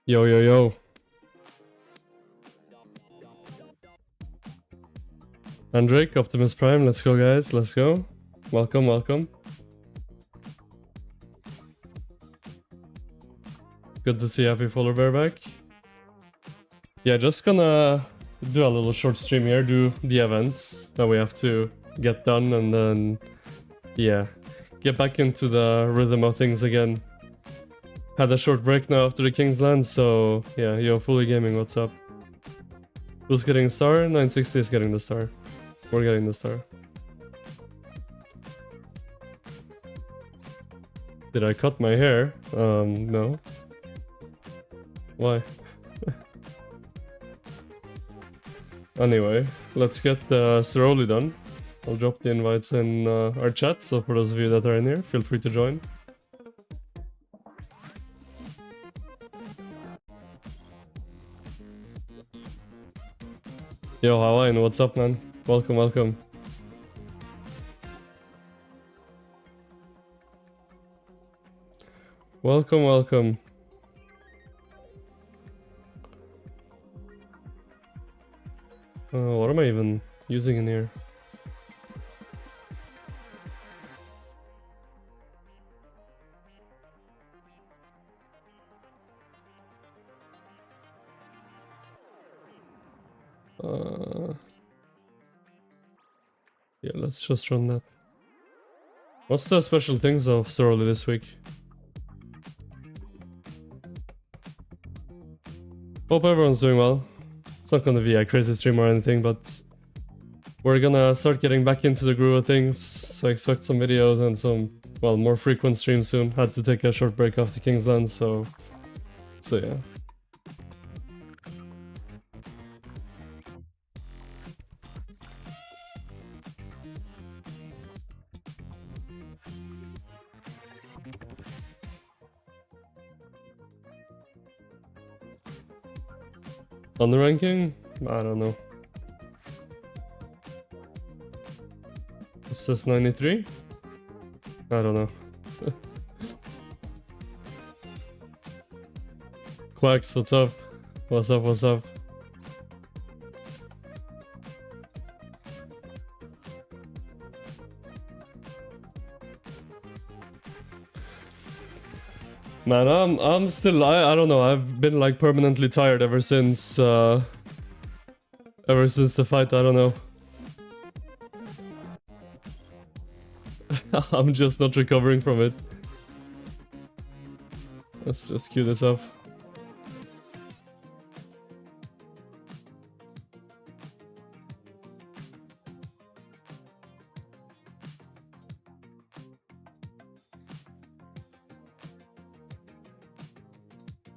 Yo, yo, yo. Andrik, Optimus Prime, let's go, guys. Let's go. Welcome, welcome. Good to see Happy Polar Bear back. Yeah, just gonna do a little short stream here, do the events that we have to get done, and then, yeah, get back into the rhythm of things again. Had a short break now after the King's Land, so yeah, yo, Fully Gaming, what's up? Who's getting a star? 960 is getting the star. We're getting the star. Did I cut my hair? No. Why? Anyway, let's get the Siroli done. I'll drop the invites in our chat, so for those of you that are in here, feel free to join. Yo, Hawaiian, what's up, man? Welcome, welcome. Welcome, welcome. What am I even using in here? Yeah, let's just run that. What's the special things of Soroli this week? Hope everyone's doing well. It's not gonna be a crazy stream or anything, but we're gonna start getting back into the groove of things, so I expect some videos and some, well, more frequent streams soon. Had to take a short break after King's Land, so yeah. On the ranking? I don't know. Is this 93? I don't know. Quacks, what's up? What's up, what's up? Man, I'm still, I don't know, I've been like permanently tired ever since the fight, I don't know. I'm just not recovering from it. Let's just cue this up.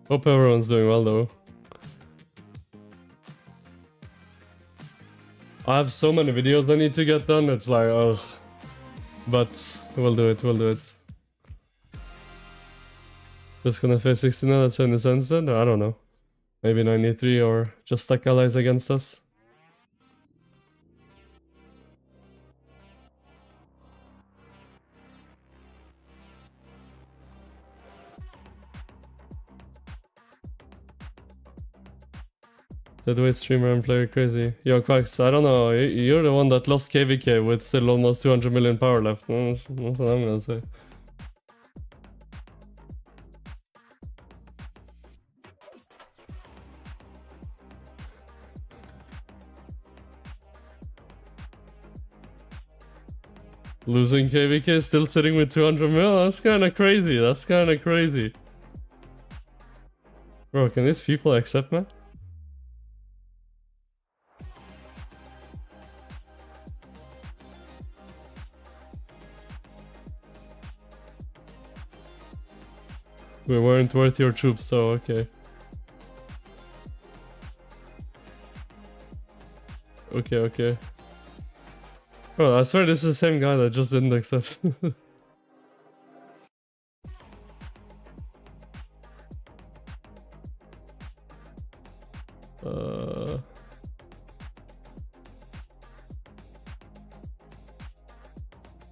Hope everyone's doing well though. I have so many videos I need to get done, it's like, ugh. But we'll do it, we'll do it. Just gonna face 69, that's in the sense then? I don't know. Maybe 93 or just stack allies against us. Deadweight streamer and player crazy. Yo, Quacks, I don't know. You're the one that lost KVK with still almost 200 million power left. That's what I'm gonna say. Losing KVK, still sitting with 200 mil? That's kinda crazy. That's kinda crazy. Bro, can these people accept, man? We weren't worth your troops, so okay. Okay, okay. Oh, I swear this is the same guy that just didn't accept.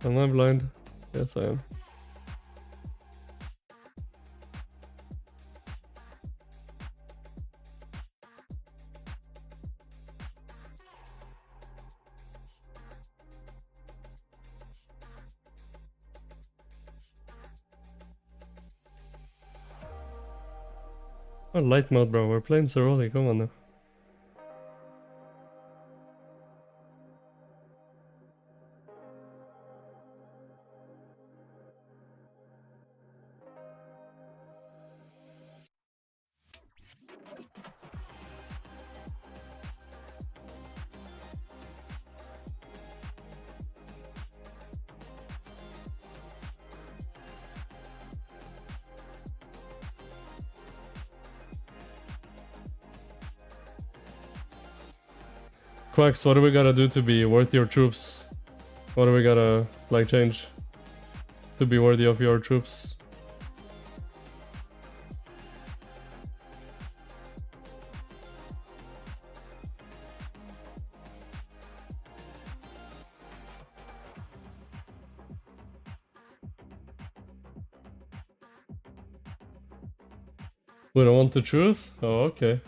Am I blind? Yes, I am. Oh, light mode, bro. We're playing so early. Come on now. Quacks, what do we gotta do to be worth your troops? What do we gotta, like, change to be worthy of your troops? We don't want the truth? Oh, okay.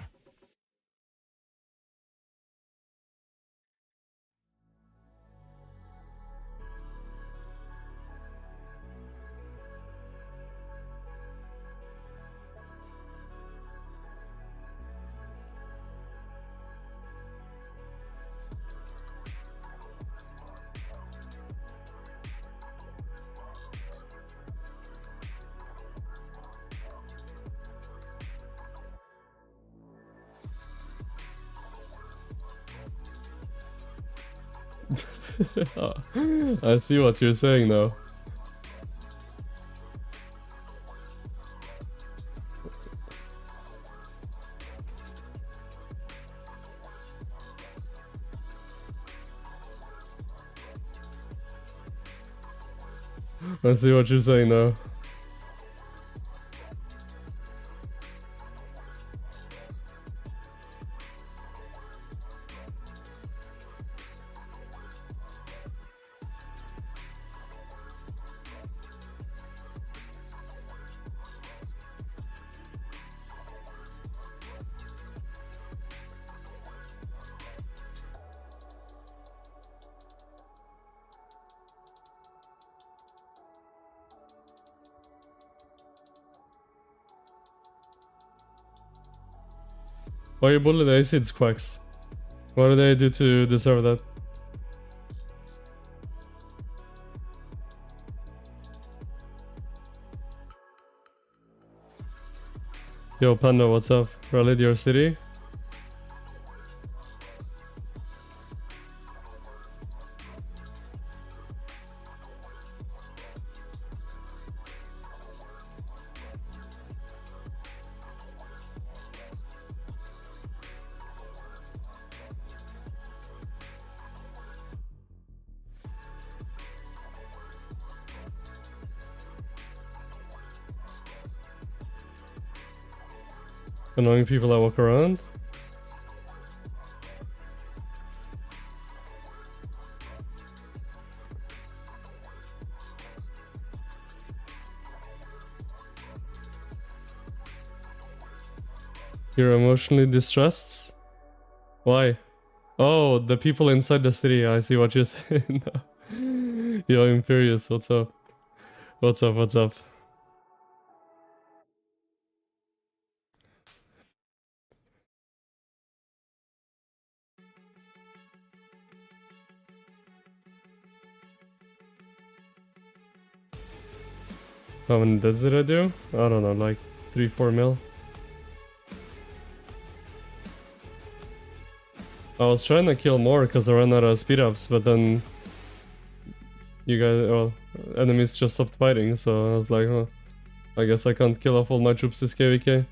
I see what you're saying now. I see what you're saying now. Why you bully the acids, Quacks? What do they do to deserve that? Yo, Panda, what's up? Rallied your city? Annoying people that walk around? You're emotionally distressed? Why? Oh, the people inside the city. I see what you're saying now. Yo, Imperious, what's up? What's up, what's up? How many deaths did I do? I don't know, like 3-4 mil. I was trying to kill more because I ran out of speed ups, but then you guys, well, enemies just stopped fighting, so I was like, oh, I guess I can't kill off all my troops this KVK.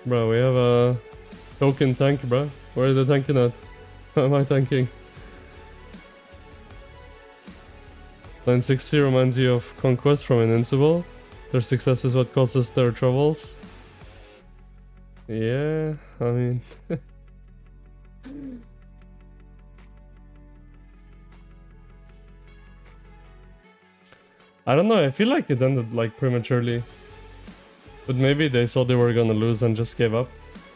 Bro, we have a token tank, bro. Where is the tanking at? How am I tanking? Line 60 reminds you of Conquest from Invincible. Their success is what causes their troubles. Yeah, I mean... I don't know, I feel like it ended like prematurely. But maybe they saw they were gonna lose and just gave up.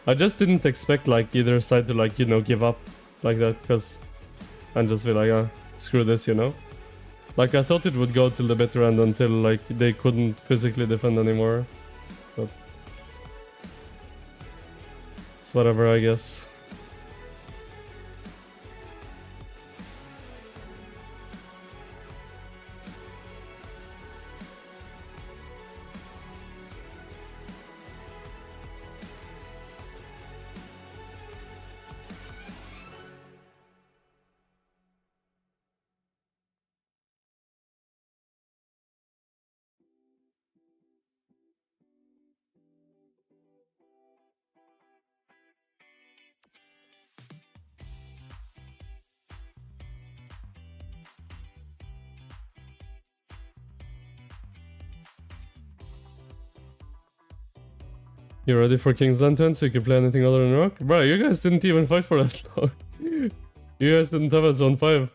I just didn't expect like either side to like, you know, give up like that, because... And just be like, ah, screw this, you know? Like, I thought it would go till the bitter end until like they couldn't physically defend anymore. But... It's whatever, I guess. You ready for King's Lantern so you can play anything other than Rock? Bro, you guys didn't even fight for that long. You guys didn't have a zone 5.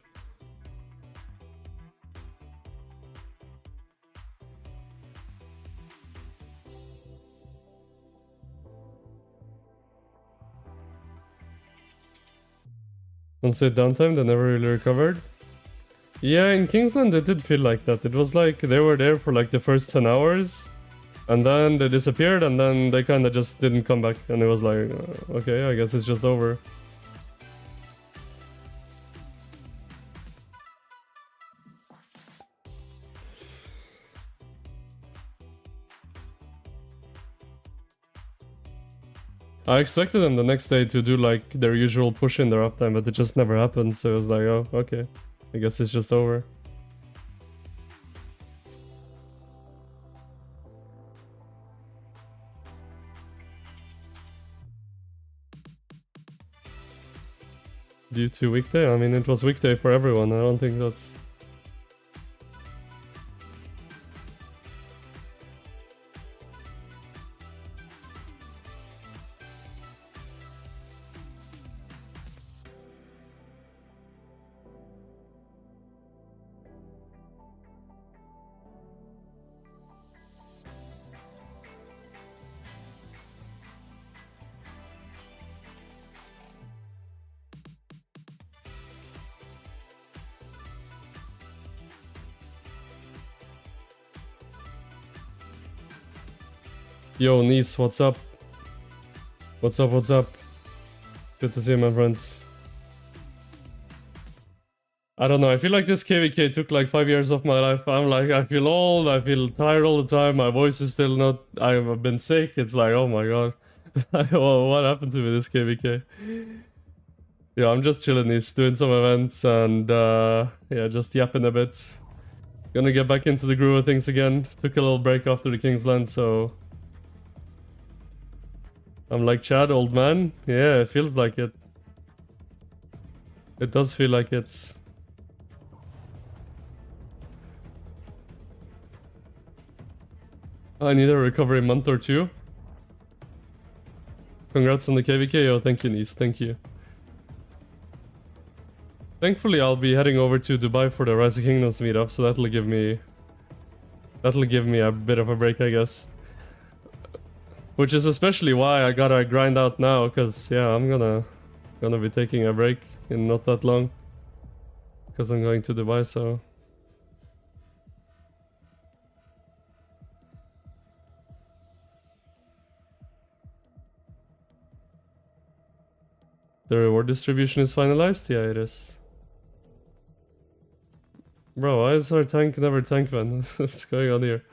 Once they downtime, they never really recovered. Yeah, in Kingsland it did feel like that. It was like they were there for like the first 10 hours. And then they disappeared, and then they kind of just didn't come back. And it was like, okay, I guess it's just over. I expected them the next day to do like their usual push in their uptime, but it just never happened. So it was like, oh, okay, I guess it's just over. Due to weekday? I mean, it was weekday for everyone. I don't think that's... Yo, niece, what's up? What's up, what's up? Good to see you, my friends. I don't know, I feel like this KVK took like 5 years of my life. I'm like, I feel old, I feel tired all the time, my voice is still not... I've been sick, it's like, oh my god. What happened to me, this KVK? Yeah, I'm just chilling, he's doing some events and yeah, just yapping a bit. Gonna get back into the groove of things again. Took a little break after the King's Land, so... I'm like, Chad, old man. Yeah, it feels like it. It does feel like it's... I need a recovery month or two. Congrats on the KVK. Oh, thank you, niece. Thank you. Thankfully, I'll be heading over to Dubai for the Rise of Kingdoms meetup, so that'll give me a bit of a break, I guess. Which is especially why I gotta grind out now, because yeah, I'm gonna be taking a break in not that long, because I'm going to Dubai. So the reward distribution is finalized. Yeah, it is. Bro, why is our tank never tank, man? What's going on here?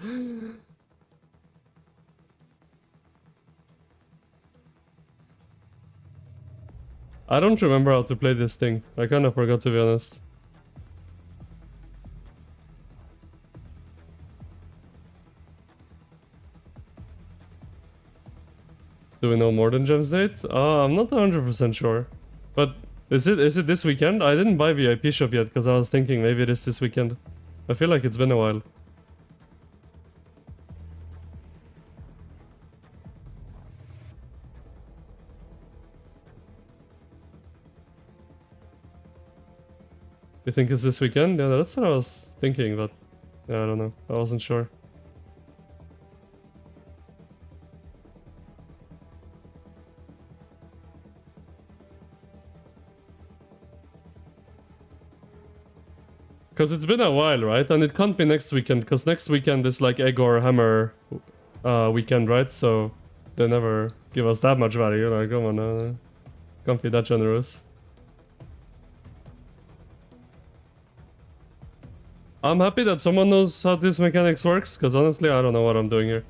I don't remember how to play this thing. I kind of forgot, to be honest. Do we know more than Gem's date? I'm not 100% sure. But is it this weekend? I didn't buy VIP shop yet because I was thinking maybe it is this weekend. I feel like it's been a while. You think it's this weekend? Yeah, that's what I was thinking, but yeah, I don't know. I wasn't sure. Because it's been a while, right? And it can't be next weekend, because next weekend is like Egg or Hammer weekend, right? So they never give us that much value. Like, come on, can't be that generous. I'm happy that someone knows how this mechanics works, because honestly, I don't know what I'm doing here.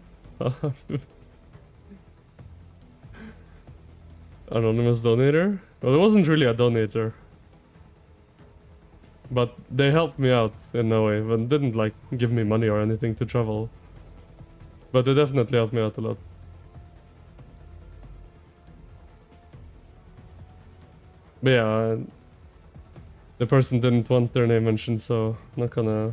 Anonymous donator? Well, it wasn't really a donator. But they helped me out in a way, but didn't like give me money or anything to travel. But they definitely helped me out a lot. But yeah, the person didn't want their name mentioned, so I'm not gonna...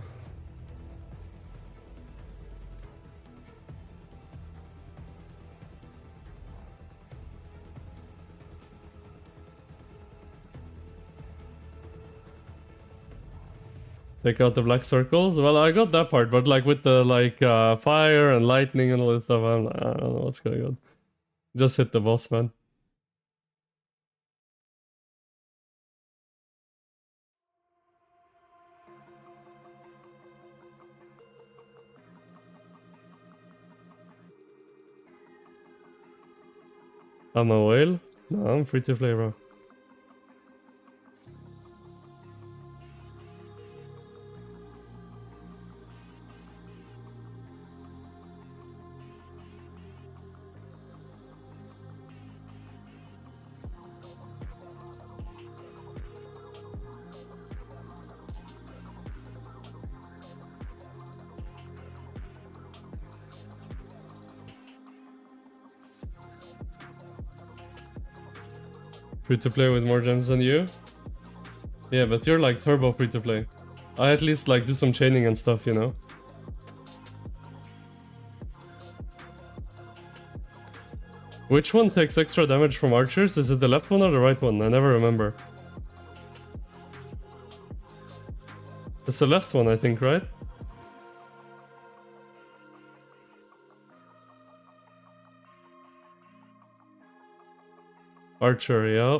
Take out the black circles? Well, I got that part, but like with the like fire and lightning and all this stuff, I don't know what's going on. Just hit the boss, man. I'm a whale? No, I'm free to play, bro. Free to play with more gems than you? Yeah, but you're like turbo free to play. I at least like do some chaining and stuff, you know? Which one takes extra damage from archers? Is it the left one or the right one? I never remember. It's the left one, I think, right? Archer, yeah.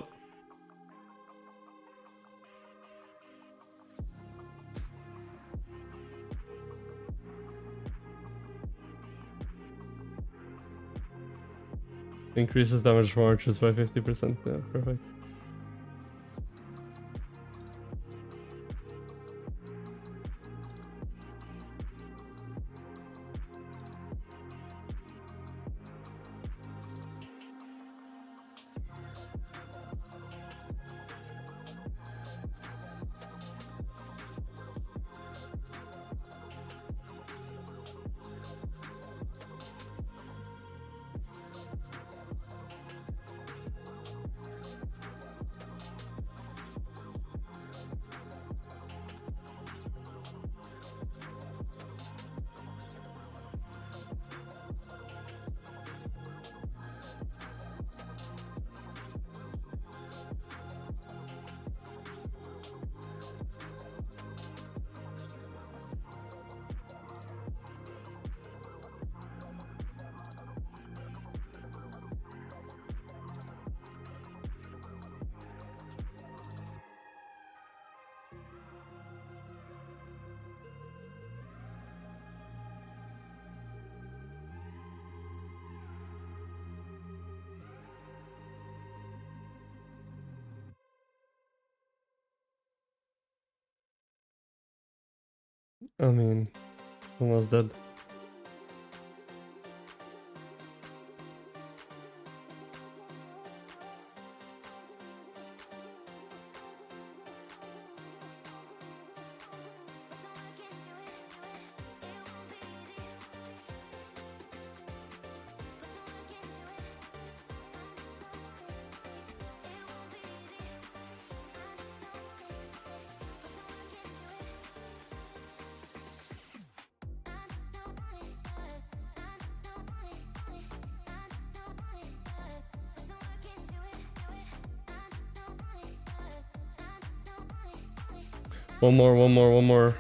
Increases damage from archers by 50%. Yeah, perfect. I mean, almost dead. One more, one more, one more.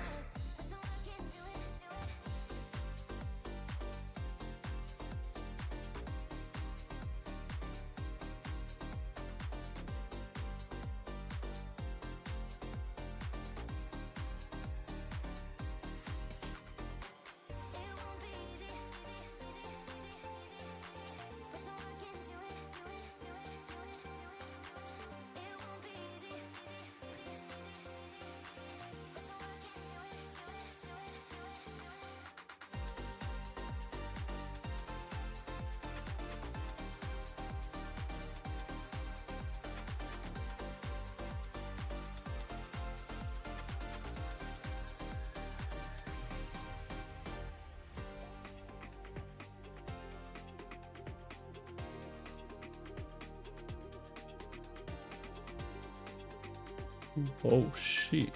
Oh shit.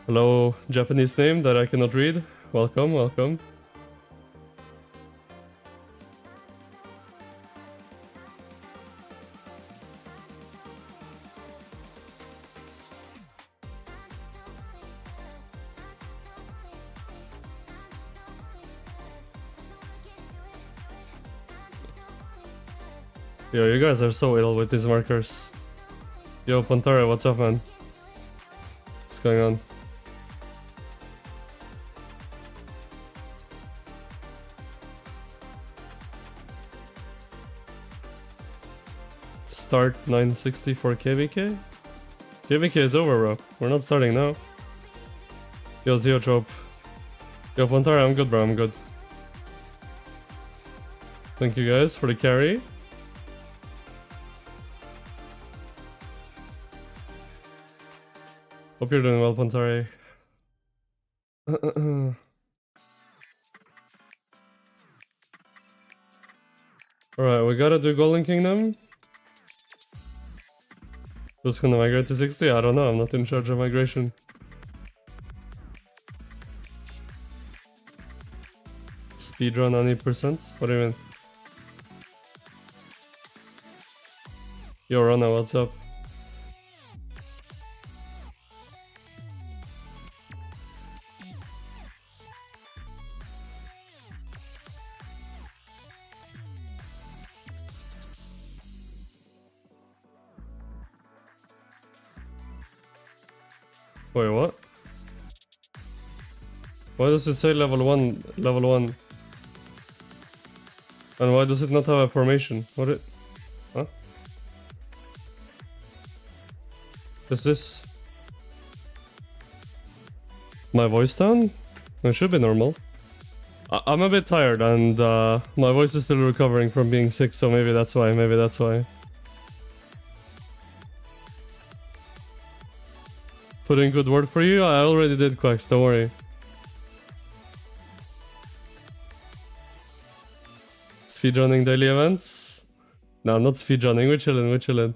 Hello, Japanese name that I cannot read. Welcome, welcome. Yo, you guys are so ill with these markers. Yo, Pantara, what's up, man? What's going on? Start 960 for KVK? KVK is over, bro. We're not starting now. Yo, Zeotrope. Yo, Pantara, I'm good, bro. I'm good. Thank you guys for the carry. Hope you're doing well, Pantare. Alright, we gotta do Golden Kingdom. Who's gonna migrate to 60? I don't know, I'm not in charge of migration. Speedrun 90%? What do you mean? Yo, Rana, what's up? Wait, what? Why does it say level 1? Level 1? And why does it not have a formation? What it... Huh? Is this... my voice down? It should be normal. I'm a bit tired and my voice is still recovering from being sick, so maybe that's why, maybe that's why. Put in good word for you? I already did, Quacks, don't worry. Speedrunning daily events? No, not speedrunning, we're chilling, we're chilling.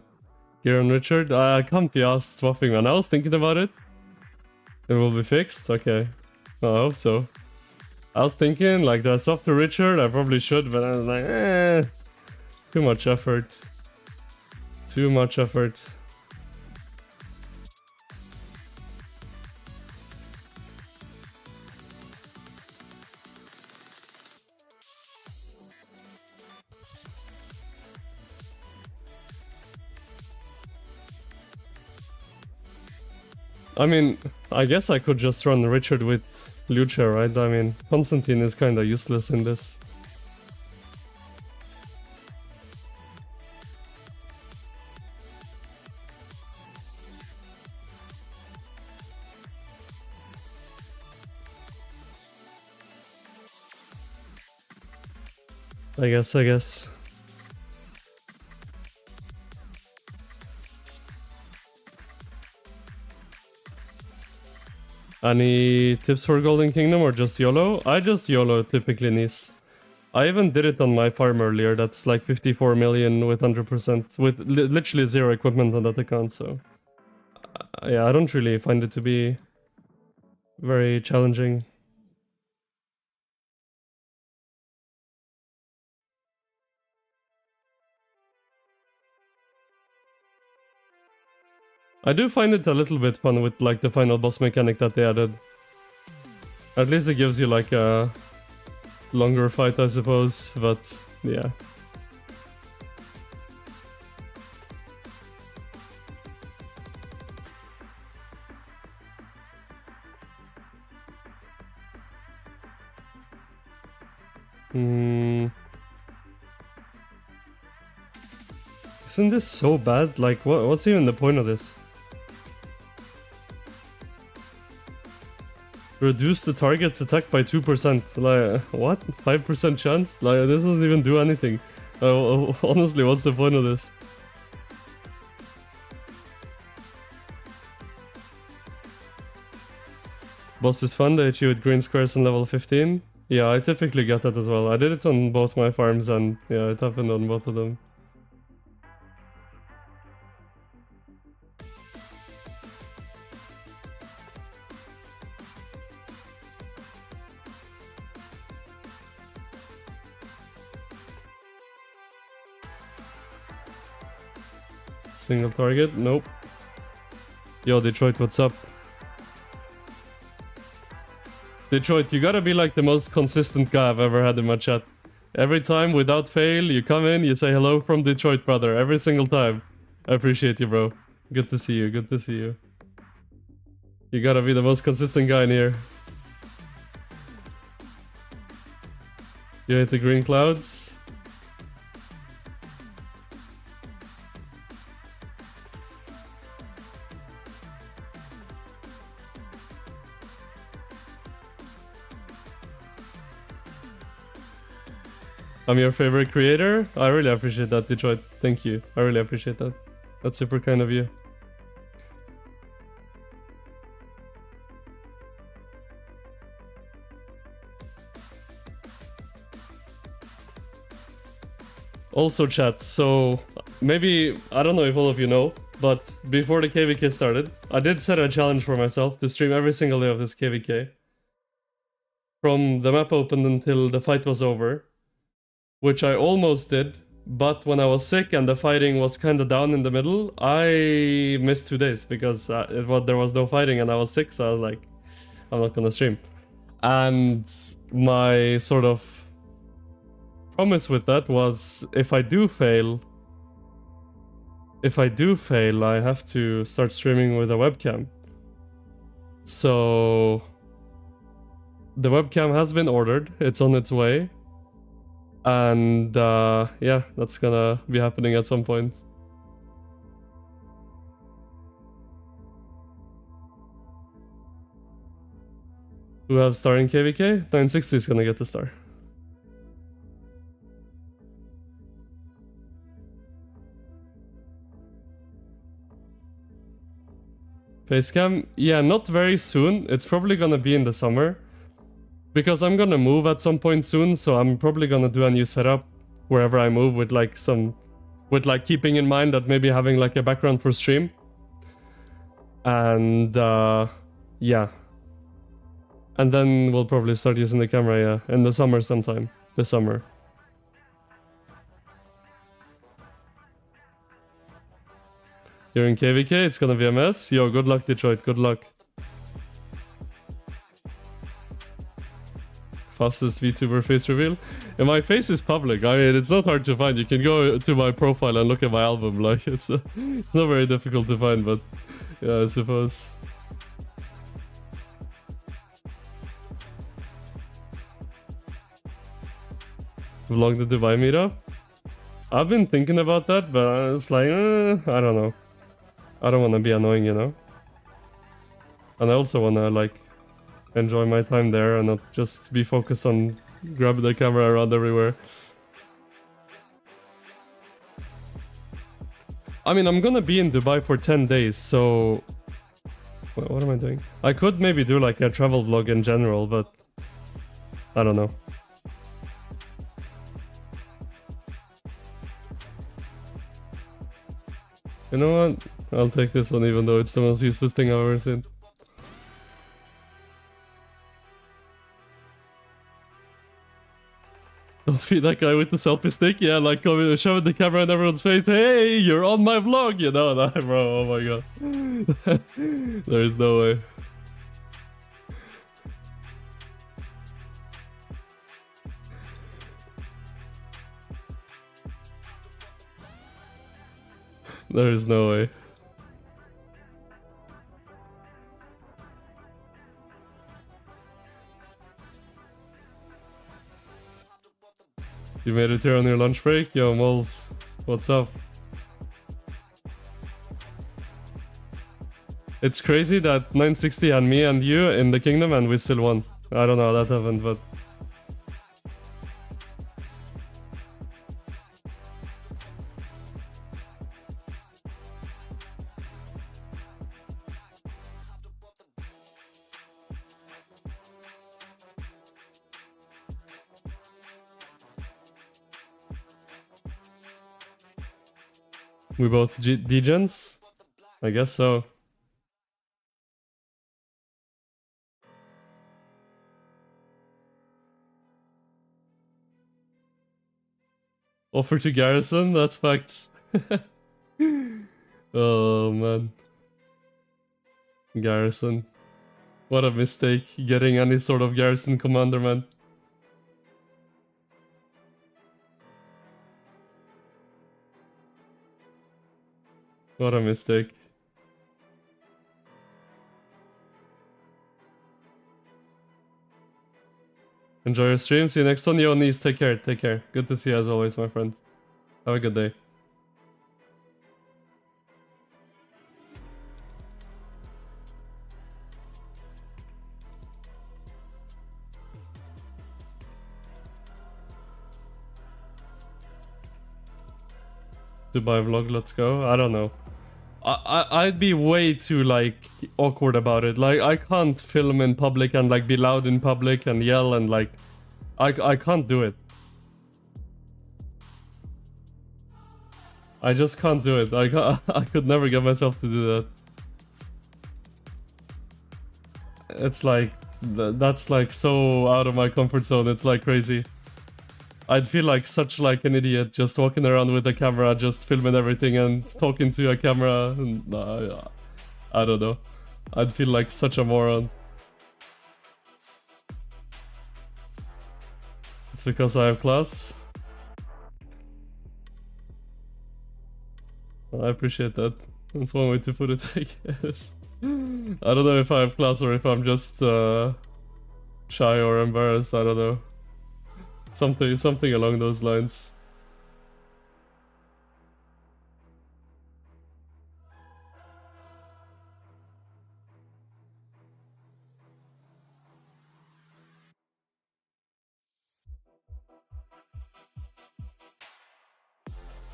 Gear and Richard? I can't be asked swapping, man. I was thinking about it. It will be fixed? Okay. Oh, I hope so. I was thinking, like, do I swap to Richard? I probably should, but I was like, eh. Too much effort. Too much effort. I mean, I guess I could just run Richard with Lucha, right? I mean, Constantine is kinda useless in this. I guess. Any tips for Golden Kingdom or just YOLO? I just YOLO typically, Nice. I even did it on my farm earlier, that's like 54 million with 100%, with literally zero equipment on that account, so... yeah, I don't really find it to be very challenging. I do find it a little bit fun with like the final boss mechanic that they added. At least it gives you like a longer fight, I suppose, but yeah. Isn't this so bad? Like, what's even the point of this? Reduce the target's attack by 2%. Like, what? 5% chance? Like, this doesn't even do anything. Honestly, what's the point of this? Boss is fun, they hit you with green squares on level 15. Yeah, I typically get that as well. I did it on both my farms and yeah, it happened on both of them. Single target? Nope. Yo, Detroit, what's up? Detroit, you gotta be like the most consistent guy I've ever had in my chat. Every time, without fail, you come in, you say hello from Detroit, brother. Every single time. I appreciate you, bro. Good to see you, good to see you. You gotta be the most consistent guy in here. You hate the green clouds? I'm your favorite creator? I really appreciate that, Detroit. Thank you. I really appreciate that. That's super kind of you. Also, chat, so maybe, I don't know if all of you know, but before the KVK started, I did set a challenge for myself to stream every single day of this KVK. From the map opened until the fight was over. Which I almost did, but when I was sick and the fighting was kind of down in the middle, I missed 2 days because there was no fighting and I was sick, so I was like, I'm not gonna stream. And my sort of promise with that was, if I do fail, I have to start streaming with a webcam. So the webcam has been ordered, it's on its way. And yeah, that's gonna be happening at some point. Who have star in KVK? 960 is gonna get the star. Facecam? Yeah, not very soon. It's probably gonna be in the summer. Because I'm gonna move at some point soon, so I'm probably gonna do a new setup wherever I move with like keeping in mind that maybe having like a background for stream. And yeah. And then we'll probably start using the camera, yeah, in the summer sometime. This summer. You're in KVK, it's gonna be a mess. Yo, good luck, Detroit, good luck. Fastest VTuber face reveal. And my face is public. I mean, it's not hard to find. You can go to my profile and look at my album. Like, it's not very difficult to find, but yeah, I suppose. Vlog the Dubai meetup? I've been thinking about that, but it's like, I don't know. I don't want to be annoying, you know? And I also want to, like, enjoy my time there and not just be focused on grabbing the camera around everywhere. I mean, I'm gonna be in Dubai for 10 days, so... What am I doing? I could maybe do like a travel vlog in general, but... I don't know. You know what? I'll take this one even though it's the most useless thing I've ever seen. Don't feed that guy with the selfie stick, yeah, like showing the camera in everyone's face, hey, you're on my vlog, you know, that, bro, oh my god. There's no way. There is no way. You made it here on your lunch break? Yo, Moles, what's up? It's crazy that 960 and me and you in the kingdom and we still won. I don't know how that happened, but... We both degens? I guess so. Offer to Garrison? That's facts. Oh man. Garrison. What a mistake getting any sort of Garrison commander, man. What a mistake. Enjoy your stream. See you next one. Yo, Nice, take care. Take care. Good to see you as always, my friend. Have a good day. Dubai vlog, let's go. I don't know. I'd be way too like awkward about it. Like I can't film in public and like be loud in public and yell and like I can't do it. I just can't do it. I could never get myself to do that. It's like that's like so out of my comfort zone. It's like crazy. I'd feel like such like an idiot just walking around with a camera, just filming everything and talking to a camera. And, I don't know. I'd feel like such a moron. It's because I have class. I appreciate that. That's one way to put it, I guess. I don't know if I have class or if I'm just shy or embarrassed. I don't know. Something along those lines.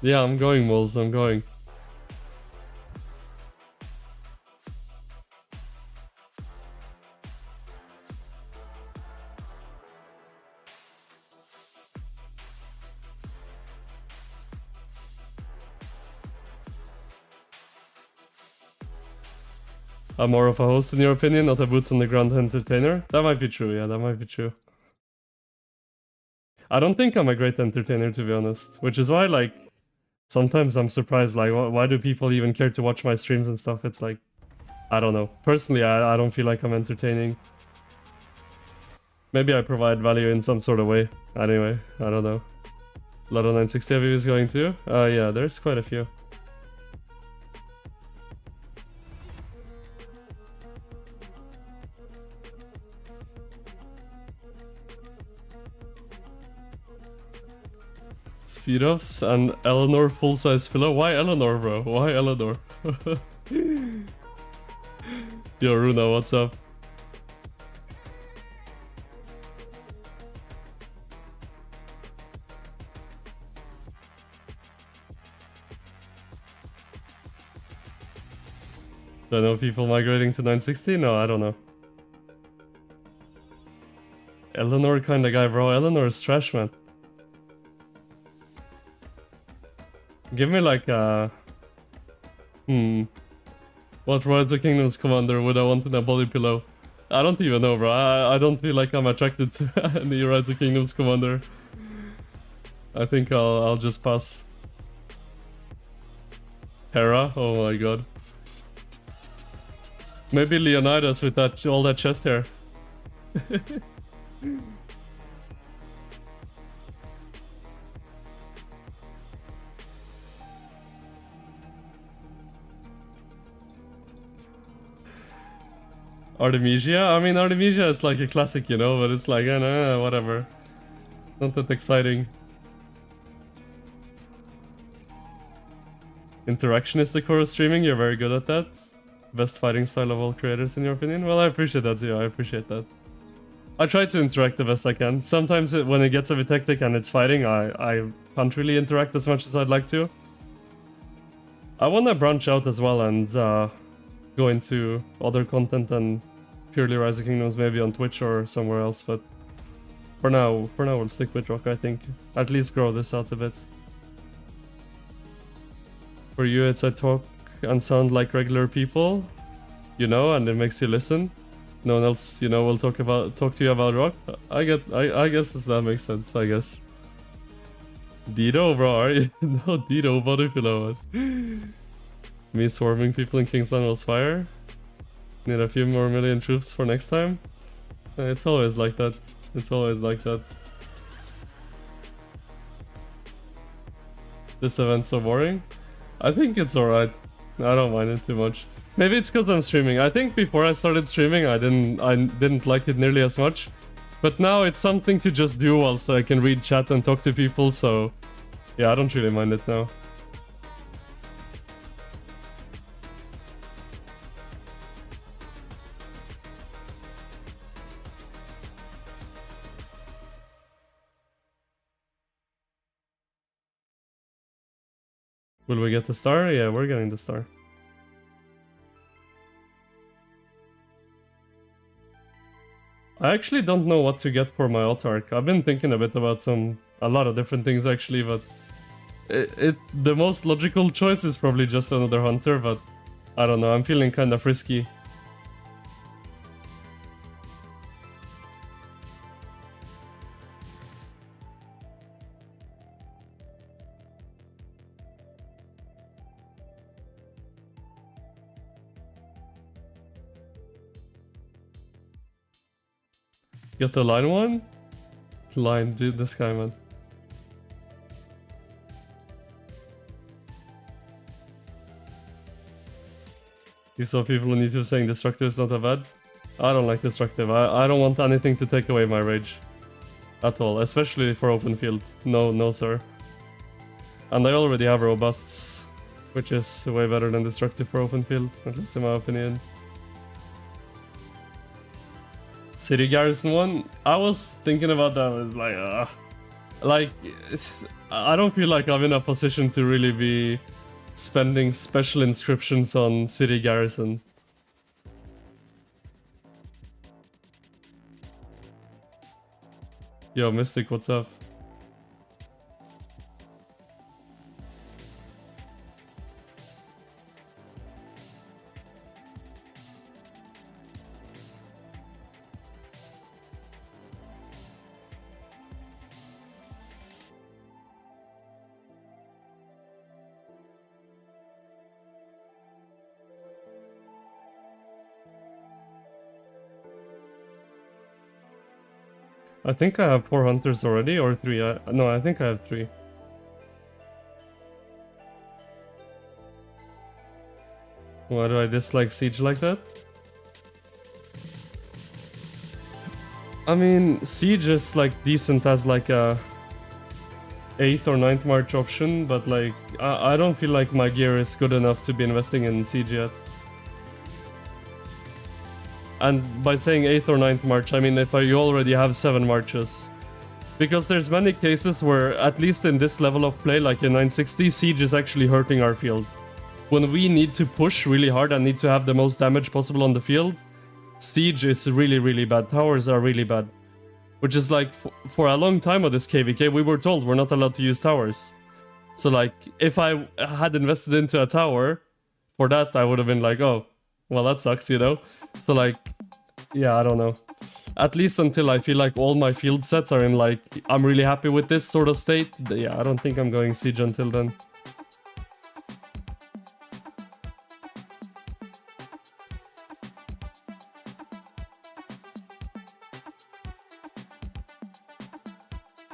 Yeah, I'm going, Moles, I'm going. I'm more of a host in your opinion, not a boots on the ground entertainer? That might be true, yeah, that might be true. I don't think I'm a great entertainer, to be honest. Which is why, like, sometimes I'm surprised, like, why do people even care to watch my streams and stuff? It's like, I don't know. Personally, I don't feel like I'm entertaining. Maybe I provide value in some sort of way. Anyway, I don't know. Lotto 960 is going too? Yeah, there's quite a few. Speed-offs and Eleanor full-size pillow. Why Eleanor, bro? Why Eleanor? Yo, Runa, what's up? Do I know people migrating to 960? No, I don't know. Eleanor kinda guy, bro. Eleanor is trash, man. Give me like a... What Rise of Kingdoms commander would I want in a body pillow? I don't even know, bro. I don't feel like I'm attracted to any Rise of Kingdoms commander. I think I'll just pass. Hera? Oh my god. Maybe Leonidas with that all that chest hair. Artemisia? I mean, Artemisia is like a classic, you know, but it's like, whatever. Not that exciting. Interaction is the core of streaming, you're very good at that. Best fighting style of all creators in your opinion? Well, I appreciate that too, I appreciate that. I try to interact the best I can. Sometimes when it gets a bit hectic and it's fighting, I can't really interact as much as I'd like to. I want to branch out as well and go into other content than purely Rise of Kingdoms, maybe on Twitch or somewhere else, but for now we'll stick with Rock, I think. At least grow this out a bit. For you, it's I talk and sound like regular people, you know, and it makes you listen. No one else, you know, will talk to you about Rock. I guess that makes sense, I guess. Dido, bro, are you? No, Dido, Bodyfillow. Me swarming people in Kingsland was fire. Need a few more million troops for next time. It's always like that. It's always like that. This event's so boring. I think it's alright. I don't mind it too much. Maybe it's because I'm streaming. I think before I started streaming, I didn't like it nearly as much. But now it's something to just do whilst I can read chat and talk to people, so yeah, I don't really mind it now. Will we get the star? Yeah, we're getting the star. I actually don't know what to get for my Autarch. I've been thinking a bit about a lot of different things actually, but the most logical choice is probably just another hunter, but I don't know, I'm feeling kind of frisky. Get the line one? Line, dude, this guy, man. You saw people on YouTube saying destructive is not that bad. I don't like destructive. I don't want anything to take away my rage. At all, especially for open field. No sir. And I already have robusts, which is way better than destructive for open field, at least in my opinion. City Garrison one, I was thinking about that. I don't feel like I'm in a position to really be spending special inscriptions on City Garrison. Yo, Mystic, what's up? I think I have 4 hunters already, or 3. No, I think I have 3. Why do I dislike Siege like that? I mean, Siege is like decent as like a 8th or 9th March option, but like I don't feel like my gear is good enough to be investing in Siege yet. And by saying 8th or 9th March, I mean if you already have 7 marches. Because there's many cases where, at least in this level of play, like in 960, Siege is actually hurting our field. When we need to push really hard and need to have the most damage possible on the field, Siege is really bad. Towers are really bad. Which is like, for a long time of this KVK, we were told we're not allowed to use towers. So like, if I had invested into a tower, for that I would have been like, oh, well that sucks, you know? So like, yeah, I don't know. At least until I feel like all my field sets are in like, I'm really happy with this sort of state. Yeah, I don't think I'm going Siege until then.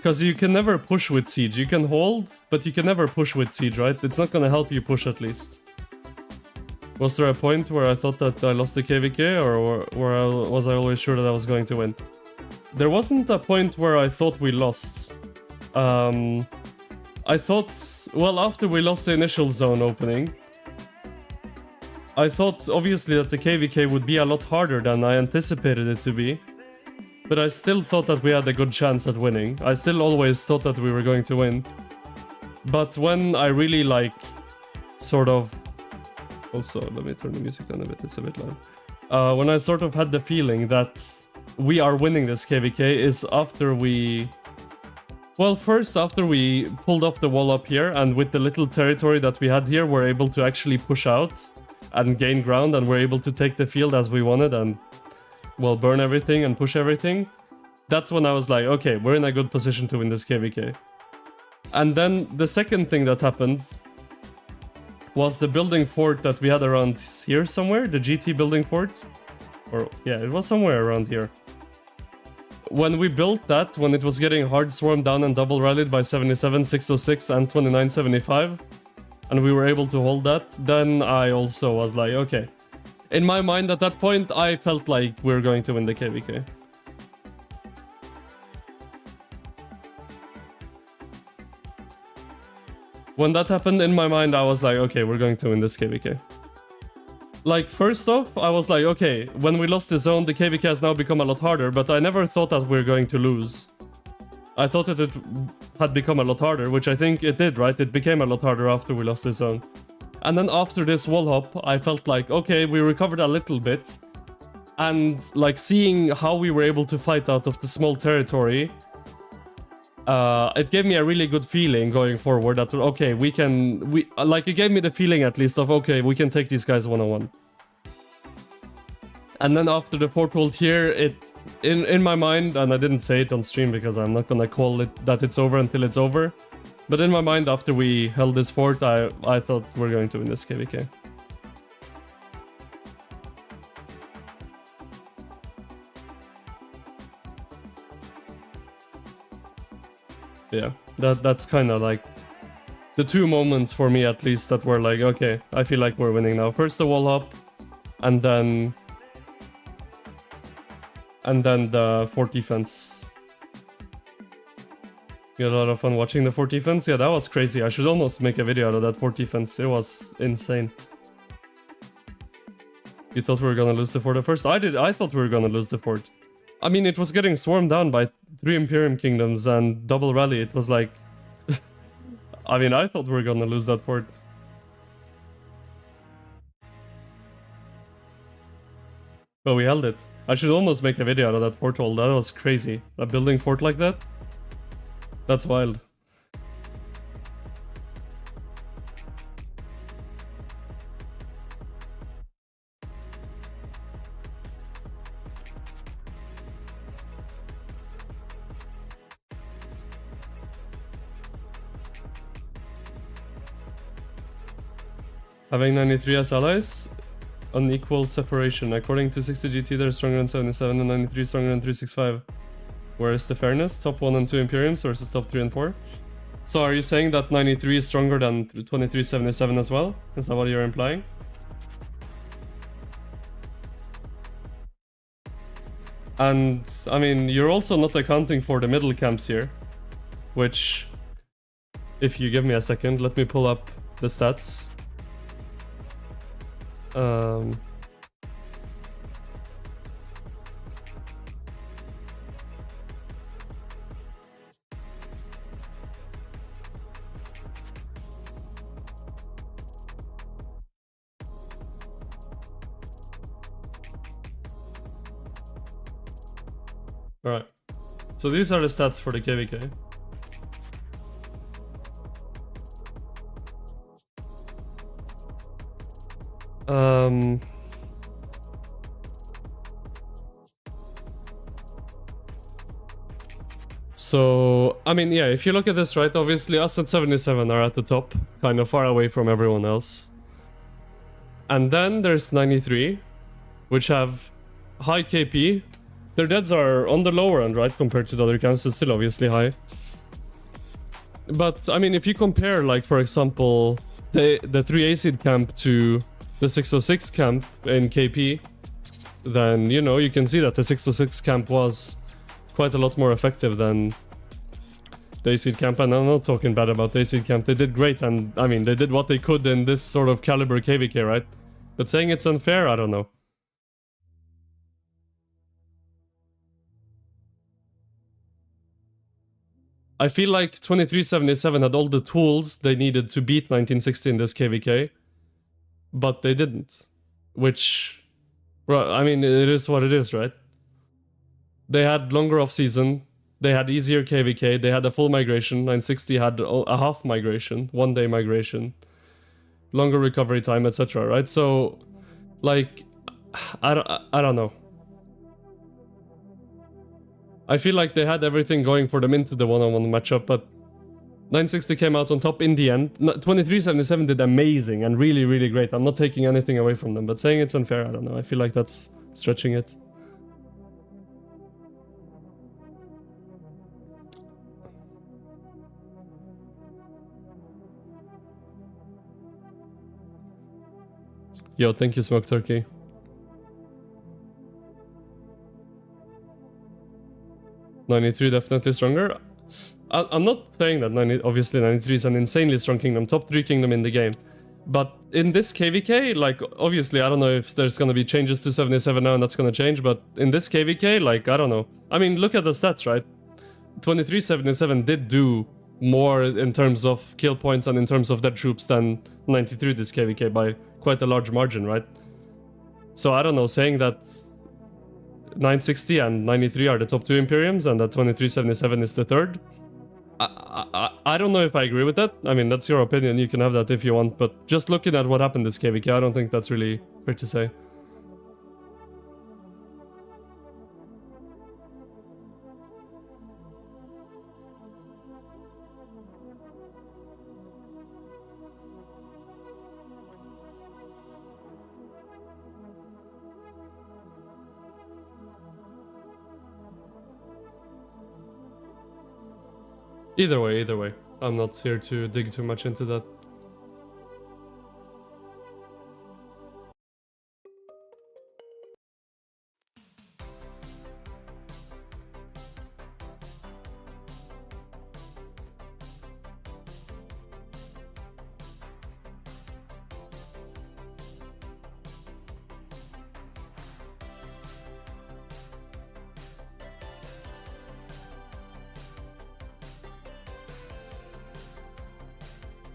Because you can never push with siege. You can hold, but you can never push with siege, right? It's not gonna help you push at least. Was there a point where I thought that I lost the KVK, or was I always sure that I was going to win? There wasn't a point where I thought we lost. I thought, well, after we lost the initial zone opening, I thought obviously that the KVK would be a lot harder than I anticipated it to be. But I still thought that we had a good chance at winning. I still always thought that we were going to win. But when I really like, sort of... Also, let me turn the music down a bit, it's a bit loud. When I sort of had the feeling that we are winning this KVK is after we... Well, first after we pulled off the wall up here, and with the little territory that we had here, we're able to actually push out and gain ground, and we're able to take the field as we wanted and, well, burn everything and push everything. That's when I was like, okay, we're in a good position to win this KVK. And then the second thing that happened was the building fort that we had around here somewhere, the GT building fort. Or, yeah, it was somewhere around here. When we built that, when it was getting hard swarmed down and double rallied by 77, 606 and 2975, and we were able to hold that, then I also was like, okay. In my mind at that point, I felt like we were going to win the KVK. When that happened, in my mind, I was like, okay, we're going to win this KVK. Like, first off, I was like, okay, when we lost the zone, the KVK has now become a lot harder, but I never thought that we were going to lose. I thought that it had become a lot harder, which I think it did, right? It became a lot harder after we lost the zone. And then after this wall hop, I felt like, okay, we recovered a little bit. And, like, seeing how we were able to fight out of the small territory, it gave me a really good feeling going forward that, okay, like, it gave me the feeling at least of, okay, we can take these guys one-on-one. And then after the fort hold here, in my mind, and I didn't say it on stream because I'm not gonna call it that it's over until it's over, but in my mind, after we held this fort, I thought we're going to win this KVK. Yeah, that's kind of like the two moments for me at least that were like, okay, I feel like we're winning now. First the wall hop, and then the fort defense. You had a lot of fun watching the fort defense? Yeah, that was crazy. I should almost make a video out of that fort defense. It was insane. You thought we were gonna lose the fort at first? I did. I thought we were gonna lose the fort. I mean, it was getting swarmed down by 3 Imperium Kingdoms and double rally. It was like... I mean, I thought we were gonna lose that fort. But we held it. I should almost make a video out of that fort hold. That was crazy. A building fort like that? That's wild. Having 93 as allies, unequal separation. According to 60 GT, they're stronger than 77 and 93 stronger than 365. Where is the fairness? Top 1 and 2 Imperiums versus top 3 and 4? So are you saying that 93 is stronger than 2377 as well? Is that what you're implying? And, I mean, you're also not accounting for the middle camps here. Which, if you give me a second, let me pull up the stats. Alright, so these are the stats for the KVK. So, I mean, yeah, if you look at this, right, obviously us at 77 are at the top, kind of far away from everyone else. And then there's 93, which have high KP. Their deads are on the lower end, right, compared to the other camps, it's still obviously high. But I mean, if you compare, like, for example, the 3 acid camp to the 606 camp in KP, then, you know, you can see that the 606 camp was quite a lot more effective than the acid camp. And I'm not talking bad about the acid camp. They did great, and I mean, they did what they could in this sort of caliber KVK, right? But saying it's unfair, I don't know. I feel like 2377 had all the tools they needed to beat 1960 in this KVK, but they didn't. Which, well, I mean, it is what it is, right? They had longer off-season, they had easier KVK, they had a full migration, 960 had a half migration, 1 day migration, longer recovery time, etc., right? So, like, I don't know. I feel like they had everything going for them into the one-on-one matchup, but 960 came out on top in the end. 2377 did amazing and really, really great. I'm not taking anything away from them, but saying it's unfair, I don't know. I feel like that's stretching it. Yo, thank you, Smoke Turkey. '93 definitely stronger. I'm not saying that obviously 93 is an insanely strong kingdom, top 3 kingdom in the game. But in this KVK, like, obviously, I don't know if there's gonna be changes to 77 now and that's gonna change, but in this KVK, like, I don't know. I mean, look at the stats, right? 2377 did do more in terms of kill points and in terms of dead troops than 93 this KVK by quite a large margin, right? So I don't know, saying that 960 and 93 are the top 2 Imperiums and that 2377 is the third. I don't know if I agree with that. I mean, that's your opinion, you can have that if you want, but just looking at what happened this KVK, I don't think that's really fair to say. Either way. I'm not here to dig too much into that.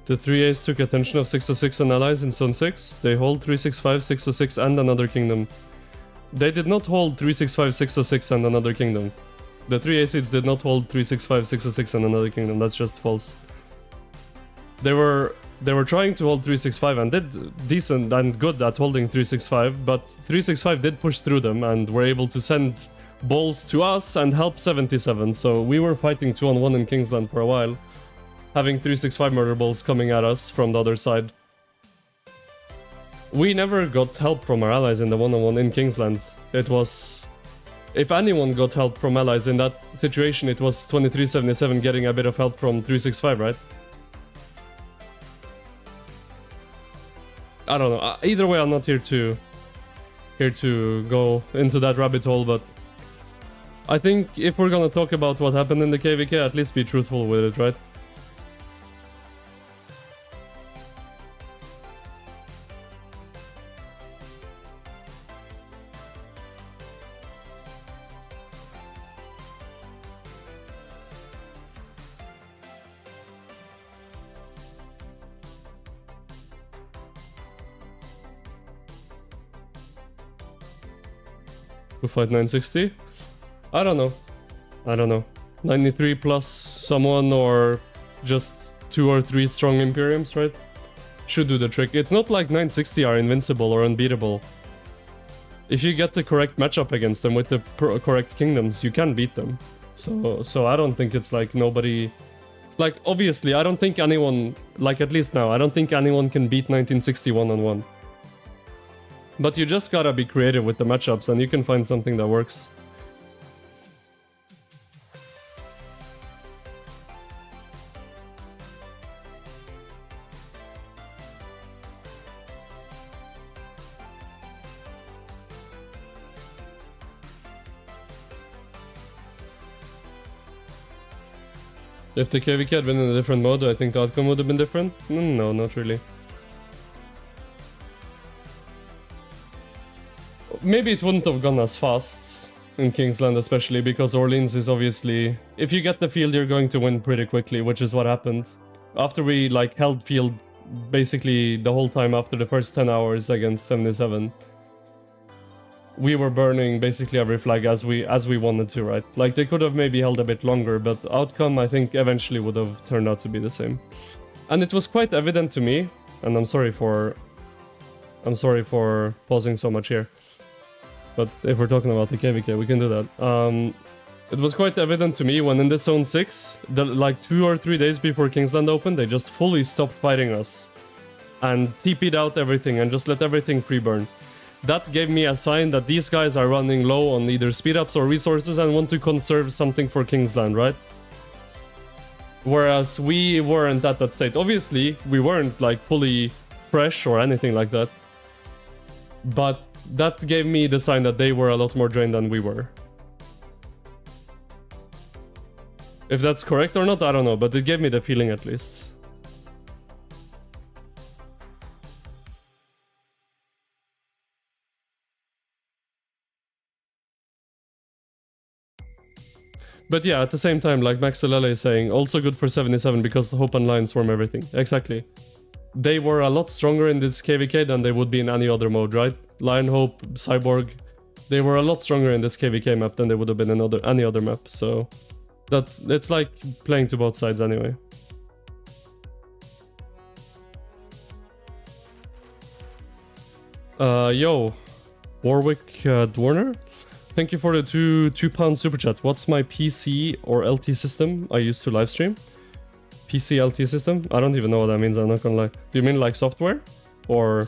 The 3As took attention of 606 and allies in Zone 6. They hold 365, 606 and another kingdom. They did not hold 365, 606 and another kingdom. The 3 acids did not hold 365, 606 and another kingdom. That's just false. They were trying to hold 365 and did decent and good at holding 365, but 365 did push through them and were able to send balls to us and help 77. So we were fighting 2-on-1 in Kingsland for a while, having 365 murder balls coming at us from the other side. We never got help from our allies in the 1-on-1 in Kingsland. It was... If anyone got help from allies in that situation, it was 2377 getting a bit of help from 365, right? I don't know. Either way, I'm not here to go into that rabbit hole, but I think if we're gonna talk about what happened in the KVK, at least be truthful with it, right? To fight 960? I don't know. 93 plus someone or just 2 or 3 strong Imperiums, right? Should do the trick. It's not like 960 are invincible or unbeatable. If you get the correct matchup against them with the correct kingdoms, you can beat them. So I don't think it's like nobody... Like, obviously, I don't think anyone... Like, at least now, I don't think anyone can beat 1960 1-on-1. But you just gotta be creative with the matchups and you can find something that works. If the KVK had been in a different mode, I think the outcome would have been different? No, not really. Maybe it wouldn't have gone as fast in Kingsland, especially because Orleans is obviously... If you get the field, you're going to win pretty quickly, which is what happened. After we like held field basically the whole time after the first 10 hours against 77, we were burning basically every flag as we wanted to, right? Like they could have maybe held a bit longer, but outcome I think eventually would have turned out to be the same. And it was quite evident to me, and I'm sorry for pausing so much here. But if we're talking about the KVK, we can do that. It was quite evident to me when in the Zone 6, like 2 or 3 days before Kingsland opened, they just fully stopped fighting us. And TP'd out everything and just let everything pre-burn. That gave me a sign that these guys are running low on either speed-ups or resources and want to conserve something for Kingsland, right? Whereas we weren't at that state. Obviously, we weren't like fully fresh or anything like that. But that gave me the sign that they were a lot more drained than we were. If that's correct or not, I don't know, but it gave me the feeling at least. But yeah, at the same time, like Maxilele is saying, also good for 77 because the Hope and Lion swarm everything. Exactly. They were a lot stronger in this KVK than they would be in any other mode, right? Lion, Hope, Cyborg, they were a lot stronger in this KVK map than they would have been in any other map, so... it's like playing to both sides anyway. Yo, Warwick Dwarner? Thank you for the £2 super chat. What's my PC or LT system I use to livestream? PC LT system? I don't even know what that means, I'm not gonna lie. Do you mean like software? Or...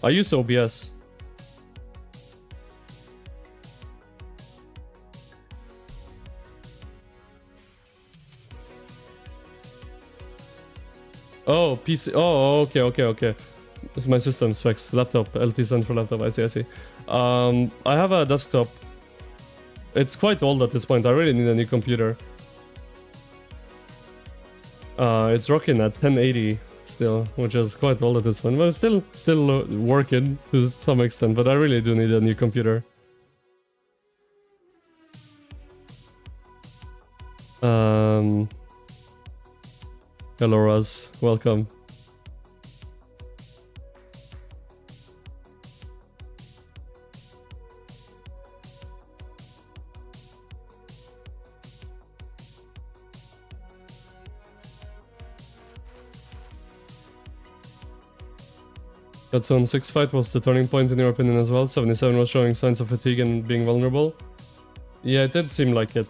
I use OBS. Oh, PC. Oh, okay. It's my system specs. Laptop. LT stands for laptop. I see. I have a desktop. It's quite old at this point. I really need a new computer. It's rocking at 1080 still, which is quite old at this point, but it's still working to some extent. But I really do need a new computer. Hello, Raz. Welcome. That Zone 6 fight was the turning point in your opinion as well? 77 was showing signs of fatigue and being vulnerable? Yeah, it did seem like it.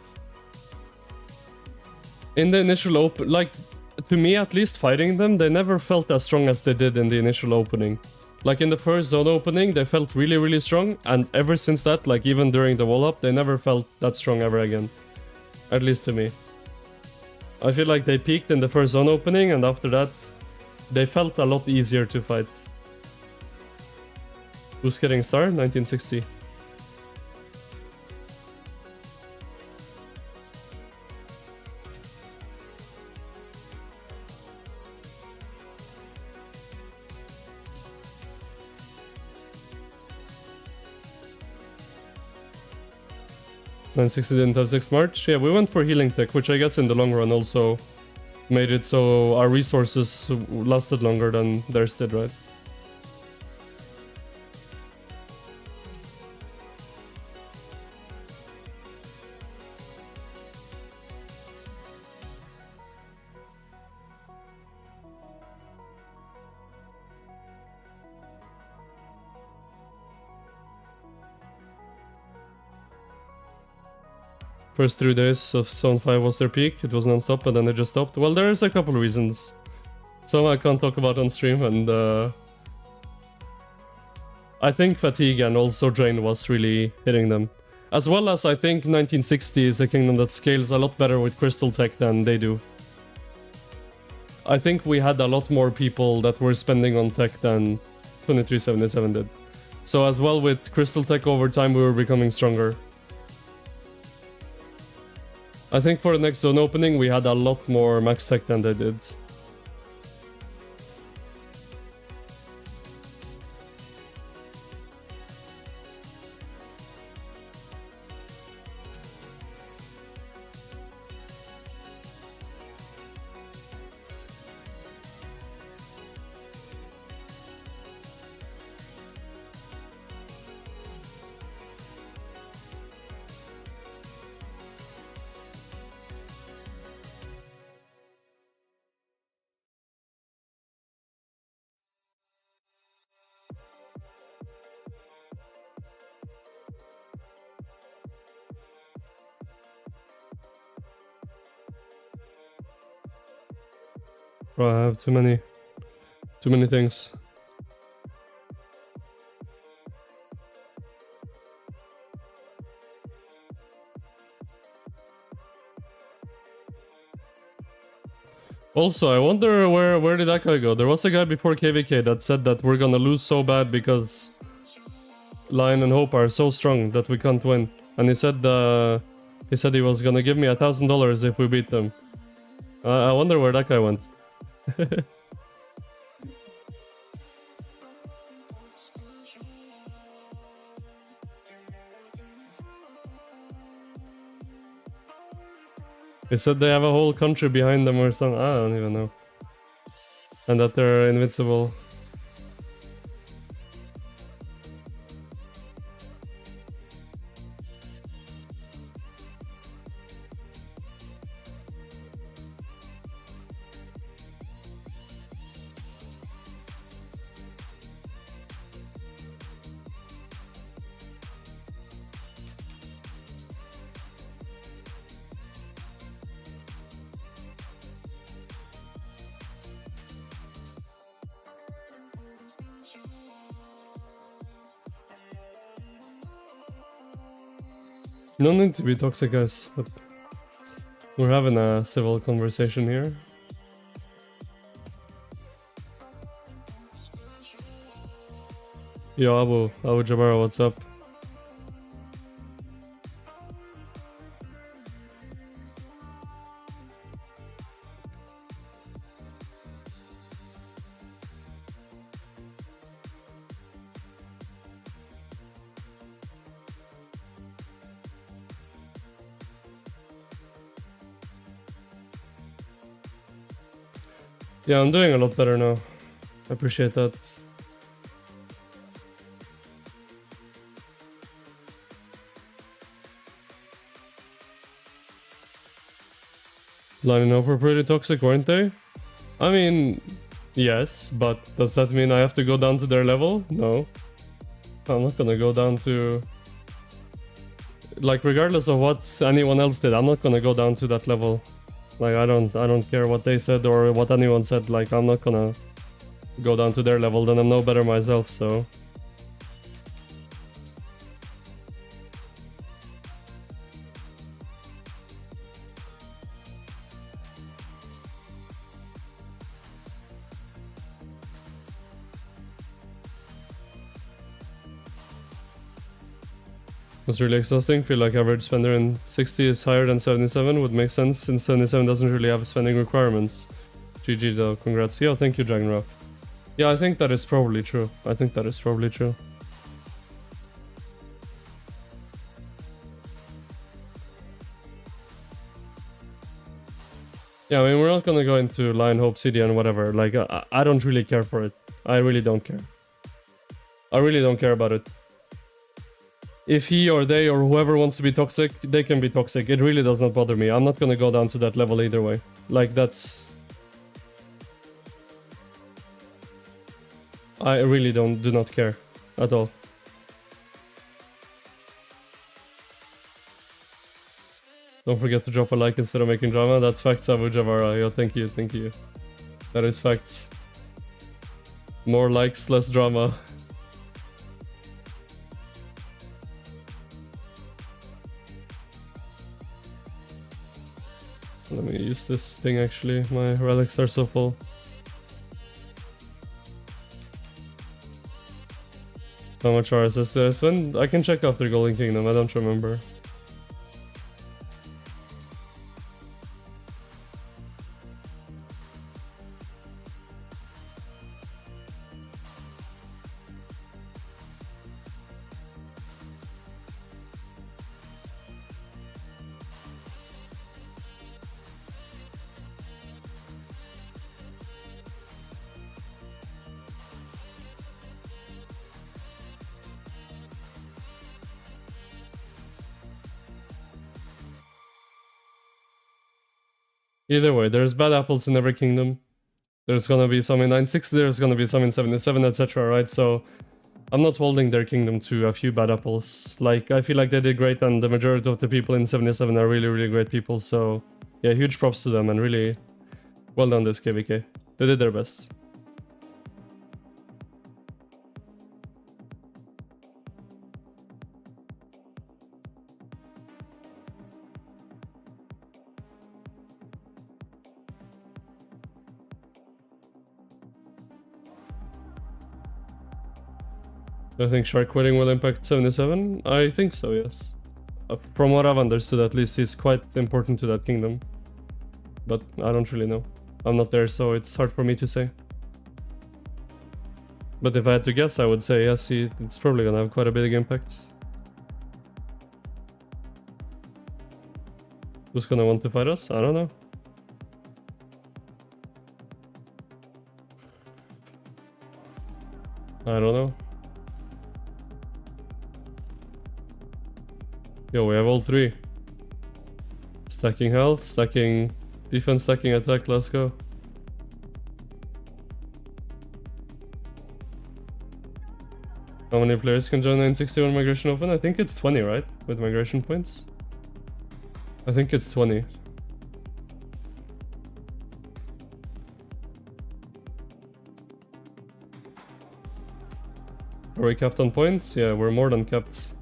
In the initial open, like, to me at least, fighting them, they never felt as strong as they did in the initial opening. Like in the first zone opening, they felt really strong, and ever since that, like even during the wall up, they never felt that strong ever again. At least to me. I feel like they peaked in the first zone opening, and after that, they felt a lot easier to fight. Who's getting star? 1960. Didn't have 6 March. Yeah, we went for healing tech, which I guess in the long run also made it so our resources lasted longer than theirs did, right? First 3 days of Zone 5 was their peak, it was non-stop, but then they just stopped. Well, there's a couple reasons. Some I can't talk about on stream, and I think fatigue and also drain was really hitting them. As well as I think 1960 is a kingdom that scales a lot better with crystal tech than they do. I think we had a lot more people that were spending on tech than 2377 did. So as well with crystal tech over time we were becoming stronger. I think for the next zone opening, we had a lot more max tech than they did. Bro, I have too many things. Also, I wonder where did that guy go? There was a guy before KVK that said that we're gonna lose so bad because Lion and Hope are so strong that we can't win. And he said he was gonna give me $1,000 if we beat them. I wonder where that guy went. He said they have a whole country behind them or something. I don't even know. And that they're invincible. No need to be toxic, guys, but we're having a civil conversation here. Yo, Abu Jabara, what's up? Yeah, I'm doing a lot better now. I appreciate that. Lining up were pretty toxic, weren't they? I mean, yes, but does that mean I have to go down to their level? No. I'm not gonna go down to... Like, regardless of what anyone else did, I'm not gonna go down to that level. Like, I don't care what they said or what anyone said, like, I'm not gonna go down to their level, then I'm no better myself, so... It's really exhausting. Feel like average spender in 60 is higher than 77 would make sense since 77 doesn't really have spending requirements. GG though, congrats. Yo, thank you, Dragonrock. Yeah, I think that is probably true. I think that is probably true. Yeah, I mean, we're not gonna go into Lion Hope City and whatever. Like, I don't really care for it. I really don't care. I really don't care about it. If he or they or whoever wants to be toxic, they can be toxic. It really does not bother me. I'm not gonna go down to that level either way. Like, that's... I really do not care at all. Don't forget to drop a like instead of making drama. That's facts, Abu Javara. Yo, thank you, thank you. That is facts. More likes, less drama. Let me use this thing actually, my relics are so full. How much RSS did I spend? I can check after Golden Kingdom, I don't remember. Either way, there's bad apples in every kingdom. There's gonna be some in 960, there's gonna be some in 77, etc., right? So I'm not holding their kingdom to a few bad apples. Like, I feel like they did great, and the majority of the people in 77 are really, really great people, so yeah, huge props to them, and really well done this KVK. They did their best. Do I think Shark quitting will impact 77? I think so, yes. From what I've understood, at least, he's quite important to that kingdom. But I don't really know. I'm not there, so it's hard for me to say. But if I had to guess, I would say yes, it's probably gonna have quite a big impact. Who's gonna want to fight us? I don't know. I don't know. Yo, we have all three. Stacking health, stacking defense, stacking attack, let's go. How many players can join 961 Migration Open? I think it's 20, right? With migration points? I think it's 20. Are we capped on points? Yeah, we're more than capped.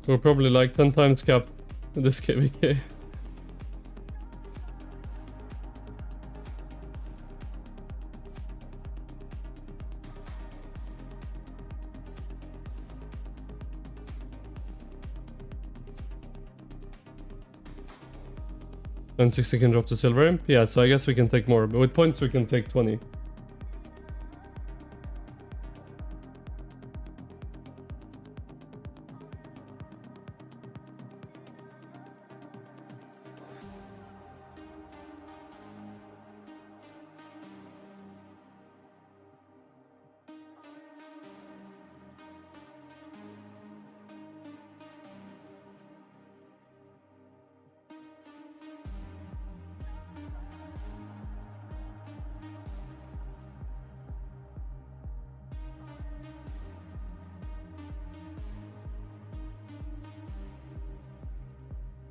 We're probably like 10 times capped in this KVK. And 60 can drop to silver imp? Yeah, so I guess we can take more, but with points we can take 20.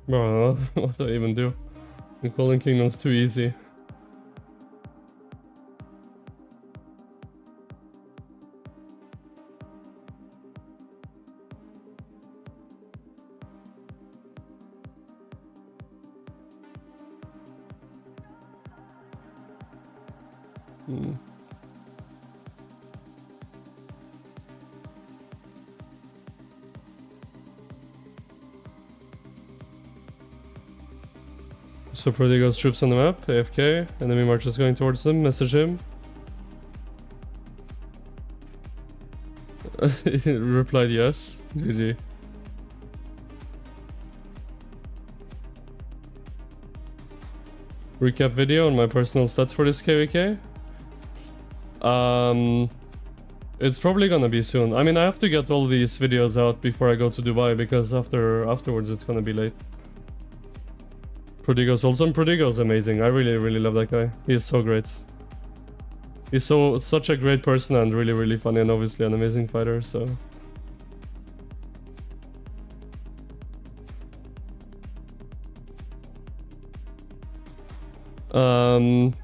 Bro, what do I even do? The Golden Kingdom's too easy. So Prodigal's troops on the map, AFK, enemy marches going towards them, message him. He replied yes, GG. Recap video on my personal stats for this KVK. It's probably gonna be soon. I mean, I have to get all these videos out before I go to Dubai, because afterwards it's gonna be late. Prodigal's wholesome. Prodigal's amazing. I really love that guy. He is so great. He's such a great person and really funny, and obviously an amazing fighter, so.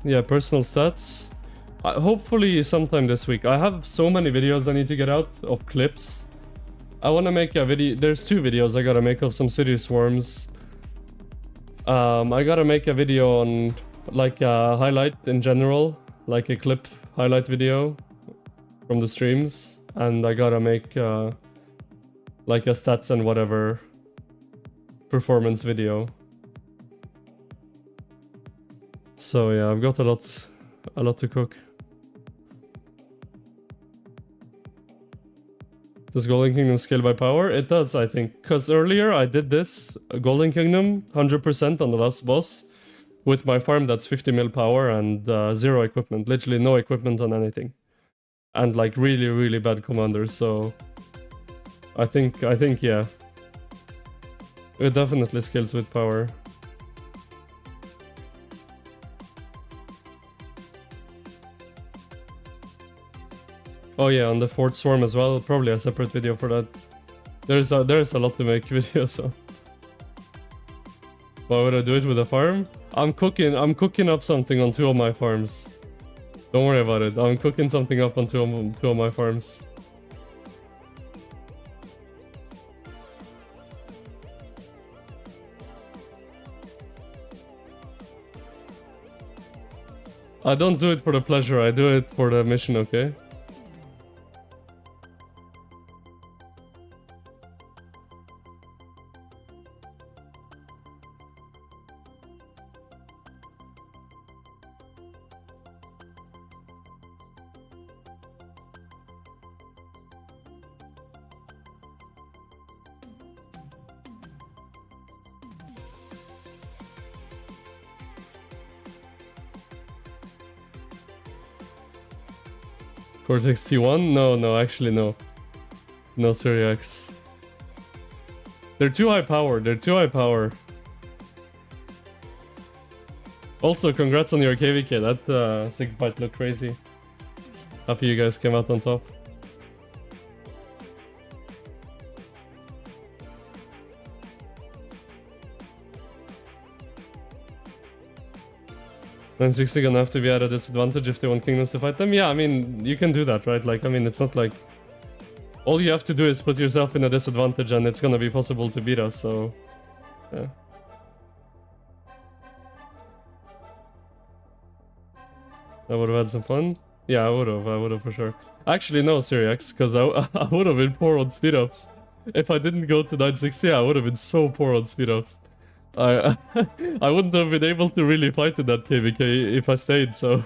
Yeah, personal stats. Hopefully sometime this week. I have so many videos I need to get out of clips. I want to make a video. There's 2 videos I gotta make of some city swarms. I gotta make a video on like a highlight in general, like a clip highlight video from the streams, and I gotta make like a stats and whatever performance video. So yeah, I've got a lot to cook. Does Golden Kingdom scale by power? It does, I think. Because earlier I did this, Golden Kingdom, 100% on the last boss, with my farm that's 50 mil power and 0 equipment. Literally no equipment on anything. And like really bad commanders, so I think, yeah. It definitely scales with power. Oh yeah, on the Fort Swarm as well. Probably a separate video for that. There's a lot to make videos on. Why would I do it with a farm? I'm cooking up something on 2 of my farms. Don't worry about it. I'm cooking something up on two of my farms. I don't do it for the pleasure, I do it for the mission, okay? Cortex T1? No, actually no. No, Syriax. They're too high power, Also, congrats on your KVK, that 6 fight looked crazy. Happy you guys came out on top. Then 60 gonna have to be at a disadvantage if they want Kingdoms to fight them? Yeah, I mean, you can do that, right? Like, I mean, it's not like... All you have to do is put yourself in a disadvantage and it's gonna be possible to beat us, so... Yeah. I would've had some fun? Yeah, I would've for sure. Actually, no, Syriax, because I would've been poor on speed-ups. If I didn't go to 960, I would've been so poor on speed-ups. I wouldn't have been able to really fight in that KVK if I stayed, so...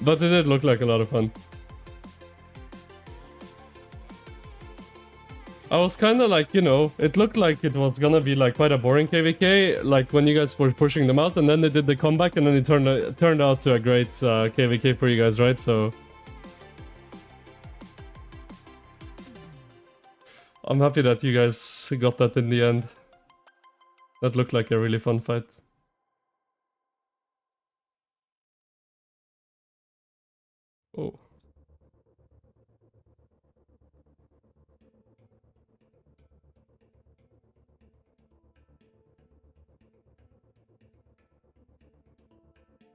But it did look like a lot of fun. I was kinda like, you know, it looked like it was gonna be like quite a boring KVK, like when you guys were pushing them out, and then they did the comeback, and then it turned out to a great KVK for you guys, right? So... I'm happy that you guys got that in the end. That looked like a really fun fight. Oh.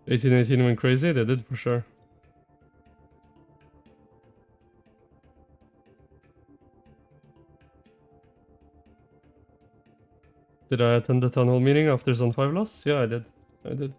$18-18 went crazy? They did for sure. Did I attend the town hall meeting after Zone 5 loss? Yeah, I did.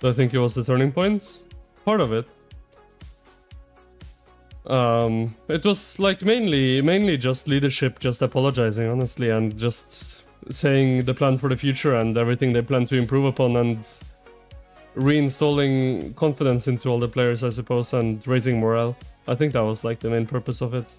Do I think it was the turning point? Part of it. It was like mainly just leadership just apologizing, honestly, and just saying the plan for the future and everything they plan to improve upon, and reinstalling confidence into all the players, I suppose, and raising morale. I think that was like the main purpose of it.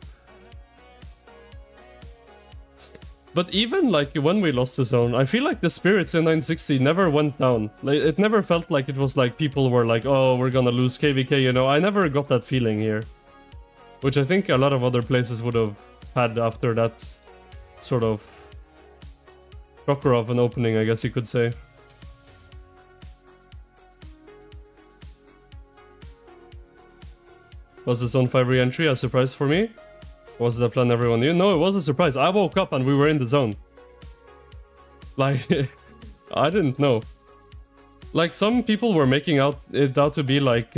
But even like when we lost the zone, I feel like the spirits in 960 never went down. Like, it never felt like it was like people were like, oh, we're gonna lose KVK, you know? I never got that feeling here. Which I think a lot of other places would have had after that sort of shocker of an opening, I guess you could say. Was the Zone 5 re-entry a surprise for me? Was the plan everyone knew? No, it was a surprise. I woke up and we were in the zone. Like, I didn't know. Like, some people were making it out to be like,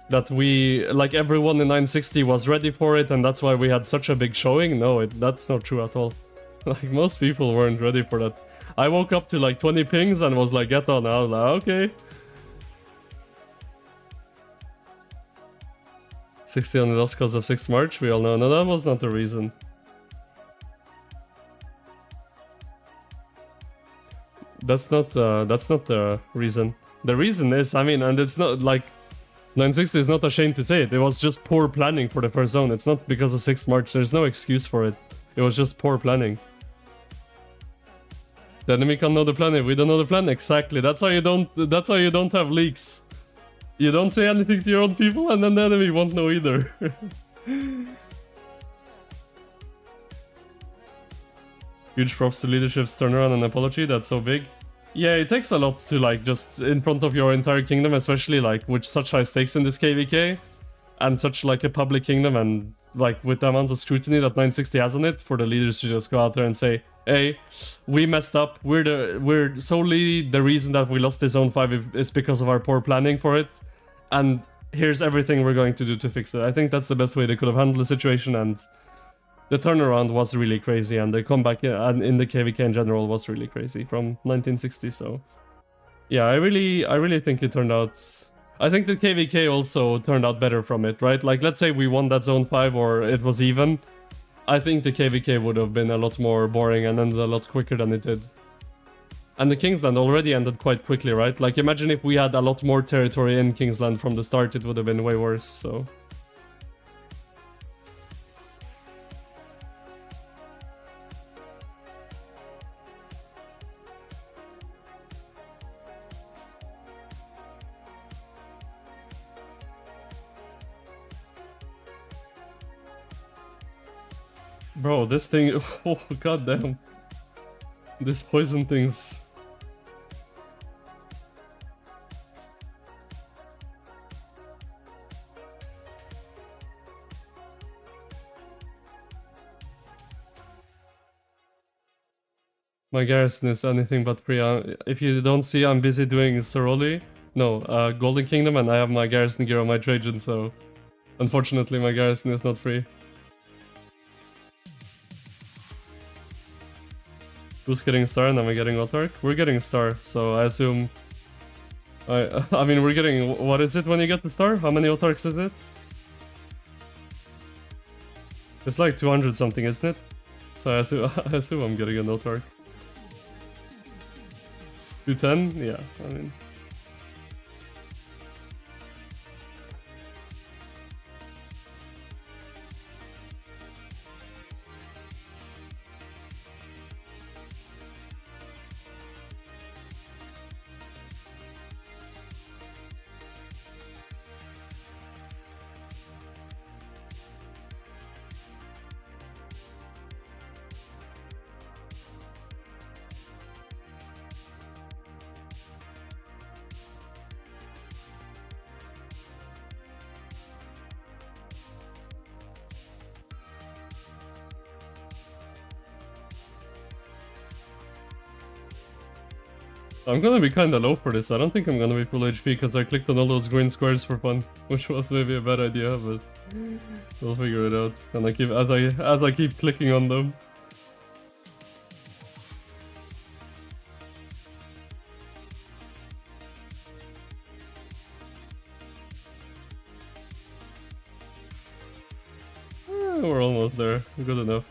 that we, like, everyone in 960 was ready for it and that's why we had such a big showing. No, that's not true at all. Like, most people weren't ready for that. I woke up to like 20 pings and was like, get on. I was like, okay. 60 on the lost because of 6th March, we all know. No, that was not the reason. That's not the reason. The reason is, I mean, and it's not like 960 is not ashamed to say it. It was just poor planning for the first zone. It's not because of 6th March. There's no excuse for it. It was just poor planning. The enemy can't know the plan if we don't know the plan. Exactly. That's how you don't have leaks. You don't say anything to your own people and then the enemy won't know either. Huge props to leadership's turnaround and apology. That's so big. Yeah, it takes a lot to, like, just in front of your entire kingdom, especially like with such high stakes in this KVK and such like a public kingdom, and like with the amount of scrutiny that 960 has on it, for the leaders to just go out there and say, hey, we messed up. We're solely the reason that we lost this zone 5 is because of our poor planning for it, and here's everything we're going to do to fix it. I think that's the best way they could have handled the situation, and the turnaround was really crazy, and the comeback in the KVK in general was really crazy from 1960. So yeah, I really think it turned out. I think the KVK also turned out better from it, right? Like, let's say we won that zone 5 or it was even. I think the KVK would have been a lot more boring and ended a lot quicker than it did. And the Kingsland already ended quite quickly, right? Like, imagine if we had a lot more territory in Kingsland from the start, it would have been way worse, so... Bro, this thing... Oh, goddamn. This poison thing's... My garrison is anything but free. If you don't see, I'm busy doing Soroli. No, Golden Kingdom, and I have my garrison gear on my Trajan, so... Unfortunately, my garrison is not free. Who's getting a star and am I getting autark? We're getting a star, so I assume... I mean, we're getting... What is it when you get the star? How many autarks is it? It's like 200 something, isn't it? So I assume I'm getting an autark. 210? Yeah, I mean... I'm gonna be kinda low for this. I don't think I'm gonna be full HP because I clicked on all those green squares for fun, which was maybe a bad idea, but we'll figure it out. And I keep as I keep clicking on them. We're almost there. Good enough.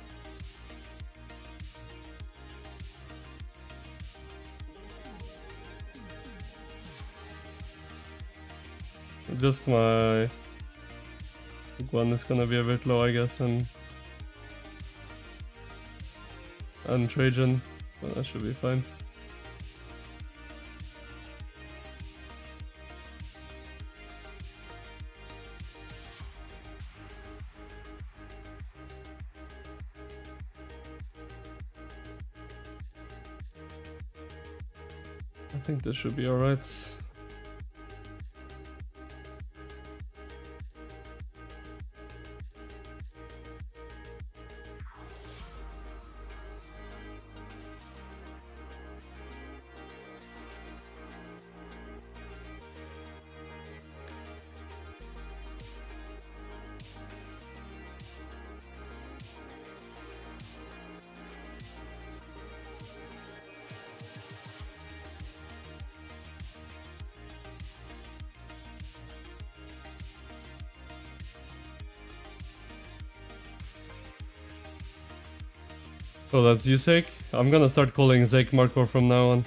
Just my one is gonna be a bit low, I guess, and Trajan, but that should be fine. I think this should be alright. Oh, that's you, Zeke? I'm gonna start calling Zeke Markov from now on.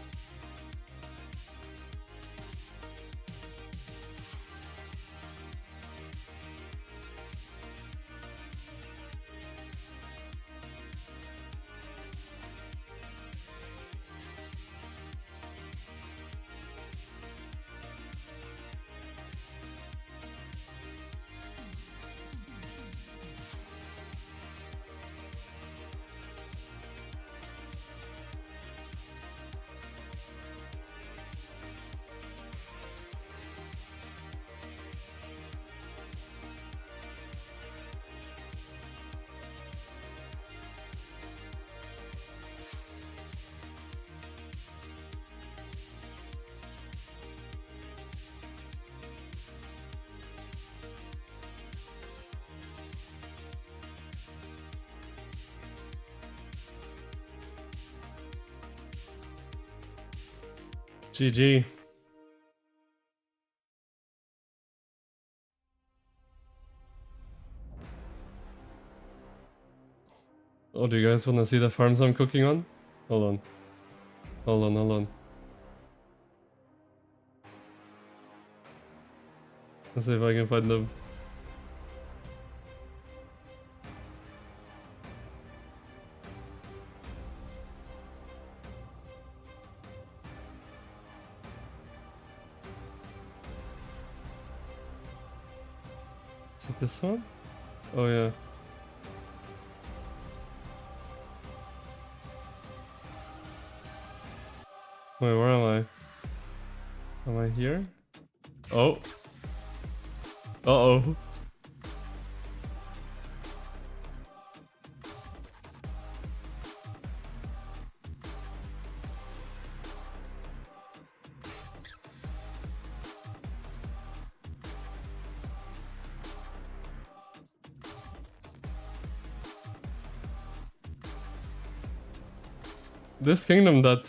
GG. Oh, do you guys want to see the farms I'm cooking on? Hold on. Hold on, hold on. Let's see if I can find them. Is it this one? Oh yeah. Wait, where am I? Am I here? Oh. Uh-oh. This kingdom that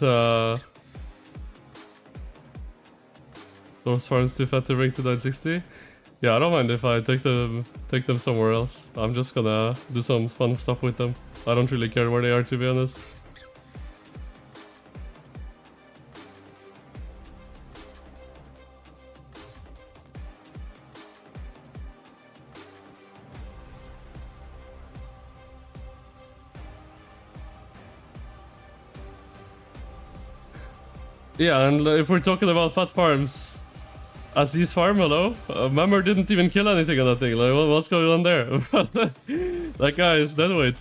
those farms too fat to bring to 960. Yeah, I don't mind if I take them somewhere else. I'm just gonna do some fun stuff with them. I don't really care where they are, to be honest. Yeah, and if we're talking about fat farms, Aziz farm, hello? Member didn't even kill anything on that thing. Like, what's going on there? That guy is deadweight.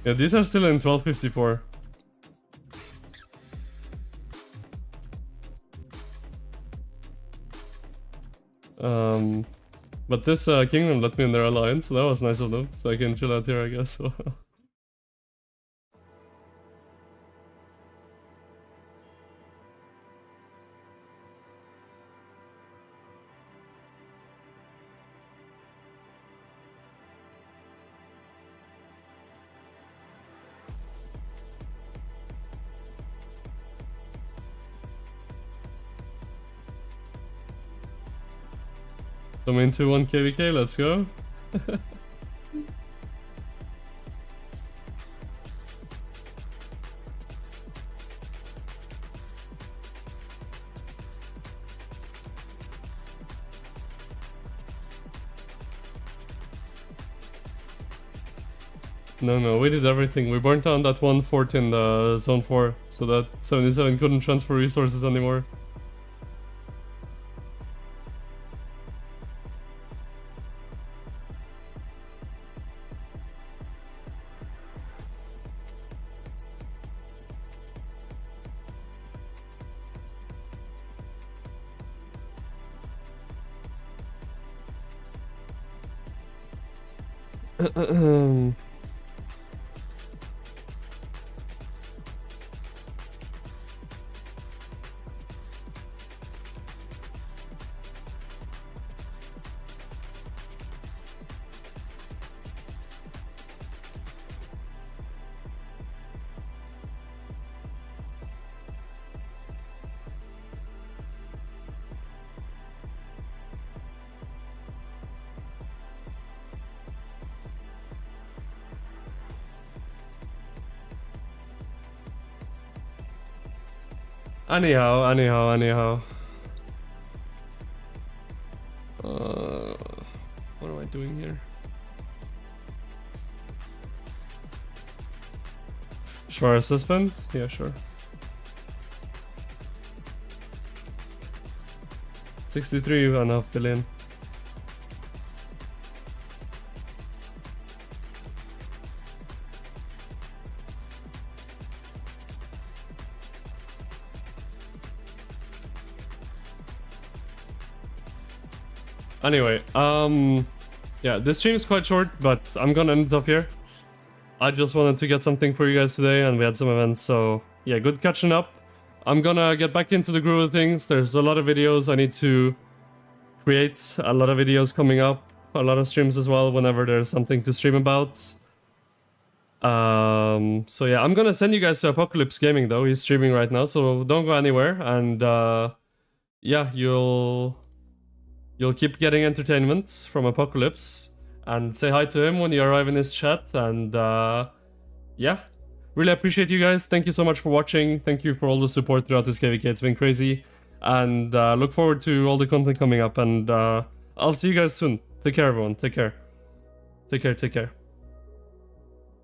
Yeah, these are still in 1254. But this kingdom let me in their alliance, so that was nice of them. So I can chill out here, I guess. I'm into 1 KVK, let's go. No, we did everything. We burnt down that one fort in the zone 4, so that 77 couldn't transfer resources anymore. Anyhow. What am I doing here? Sure, suspend? Yeah, sure. 63.5 billion. Anyway, yeah, this stream is quite short, but I'm gonna end it up here. I just wanted to get something for you guys today, and we had some events, so yeah, good catching up. I'm gonna get back into the groove of things. There's a lot of videos I need to create, a lot of videos coming up, a lot of streams as well whenever there's something to stream about. So yeah, I'm gonna send you guys to Apocalypse Gaming though. He's streaming right now, so don't go anywhere, and yeah, you'll keep getting entertainment from Apocalypse. And say hi to him when you arrive in his chat, and yeah, really appreciate you guys. Thank you so much for watching. Thank you for all the support throughout this KVK. It's been crazy, and look forward to all the content coming up, and I'll see you guys soon. Take care, everyone. Take care.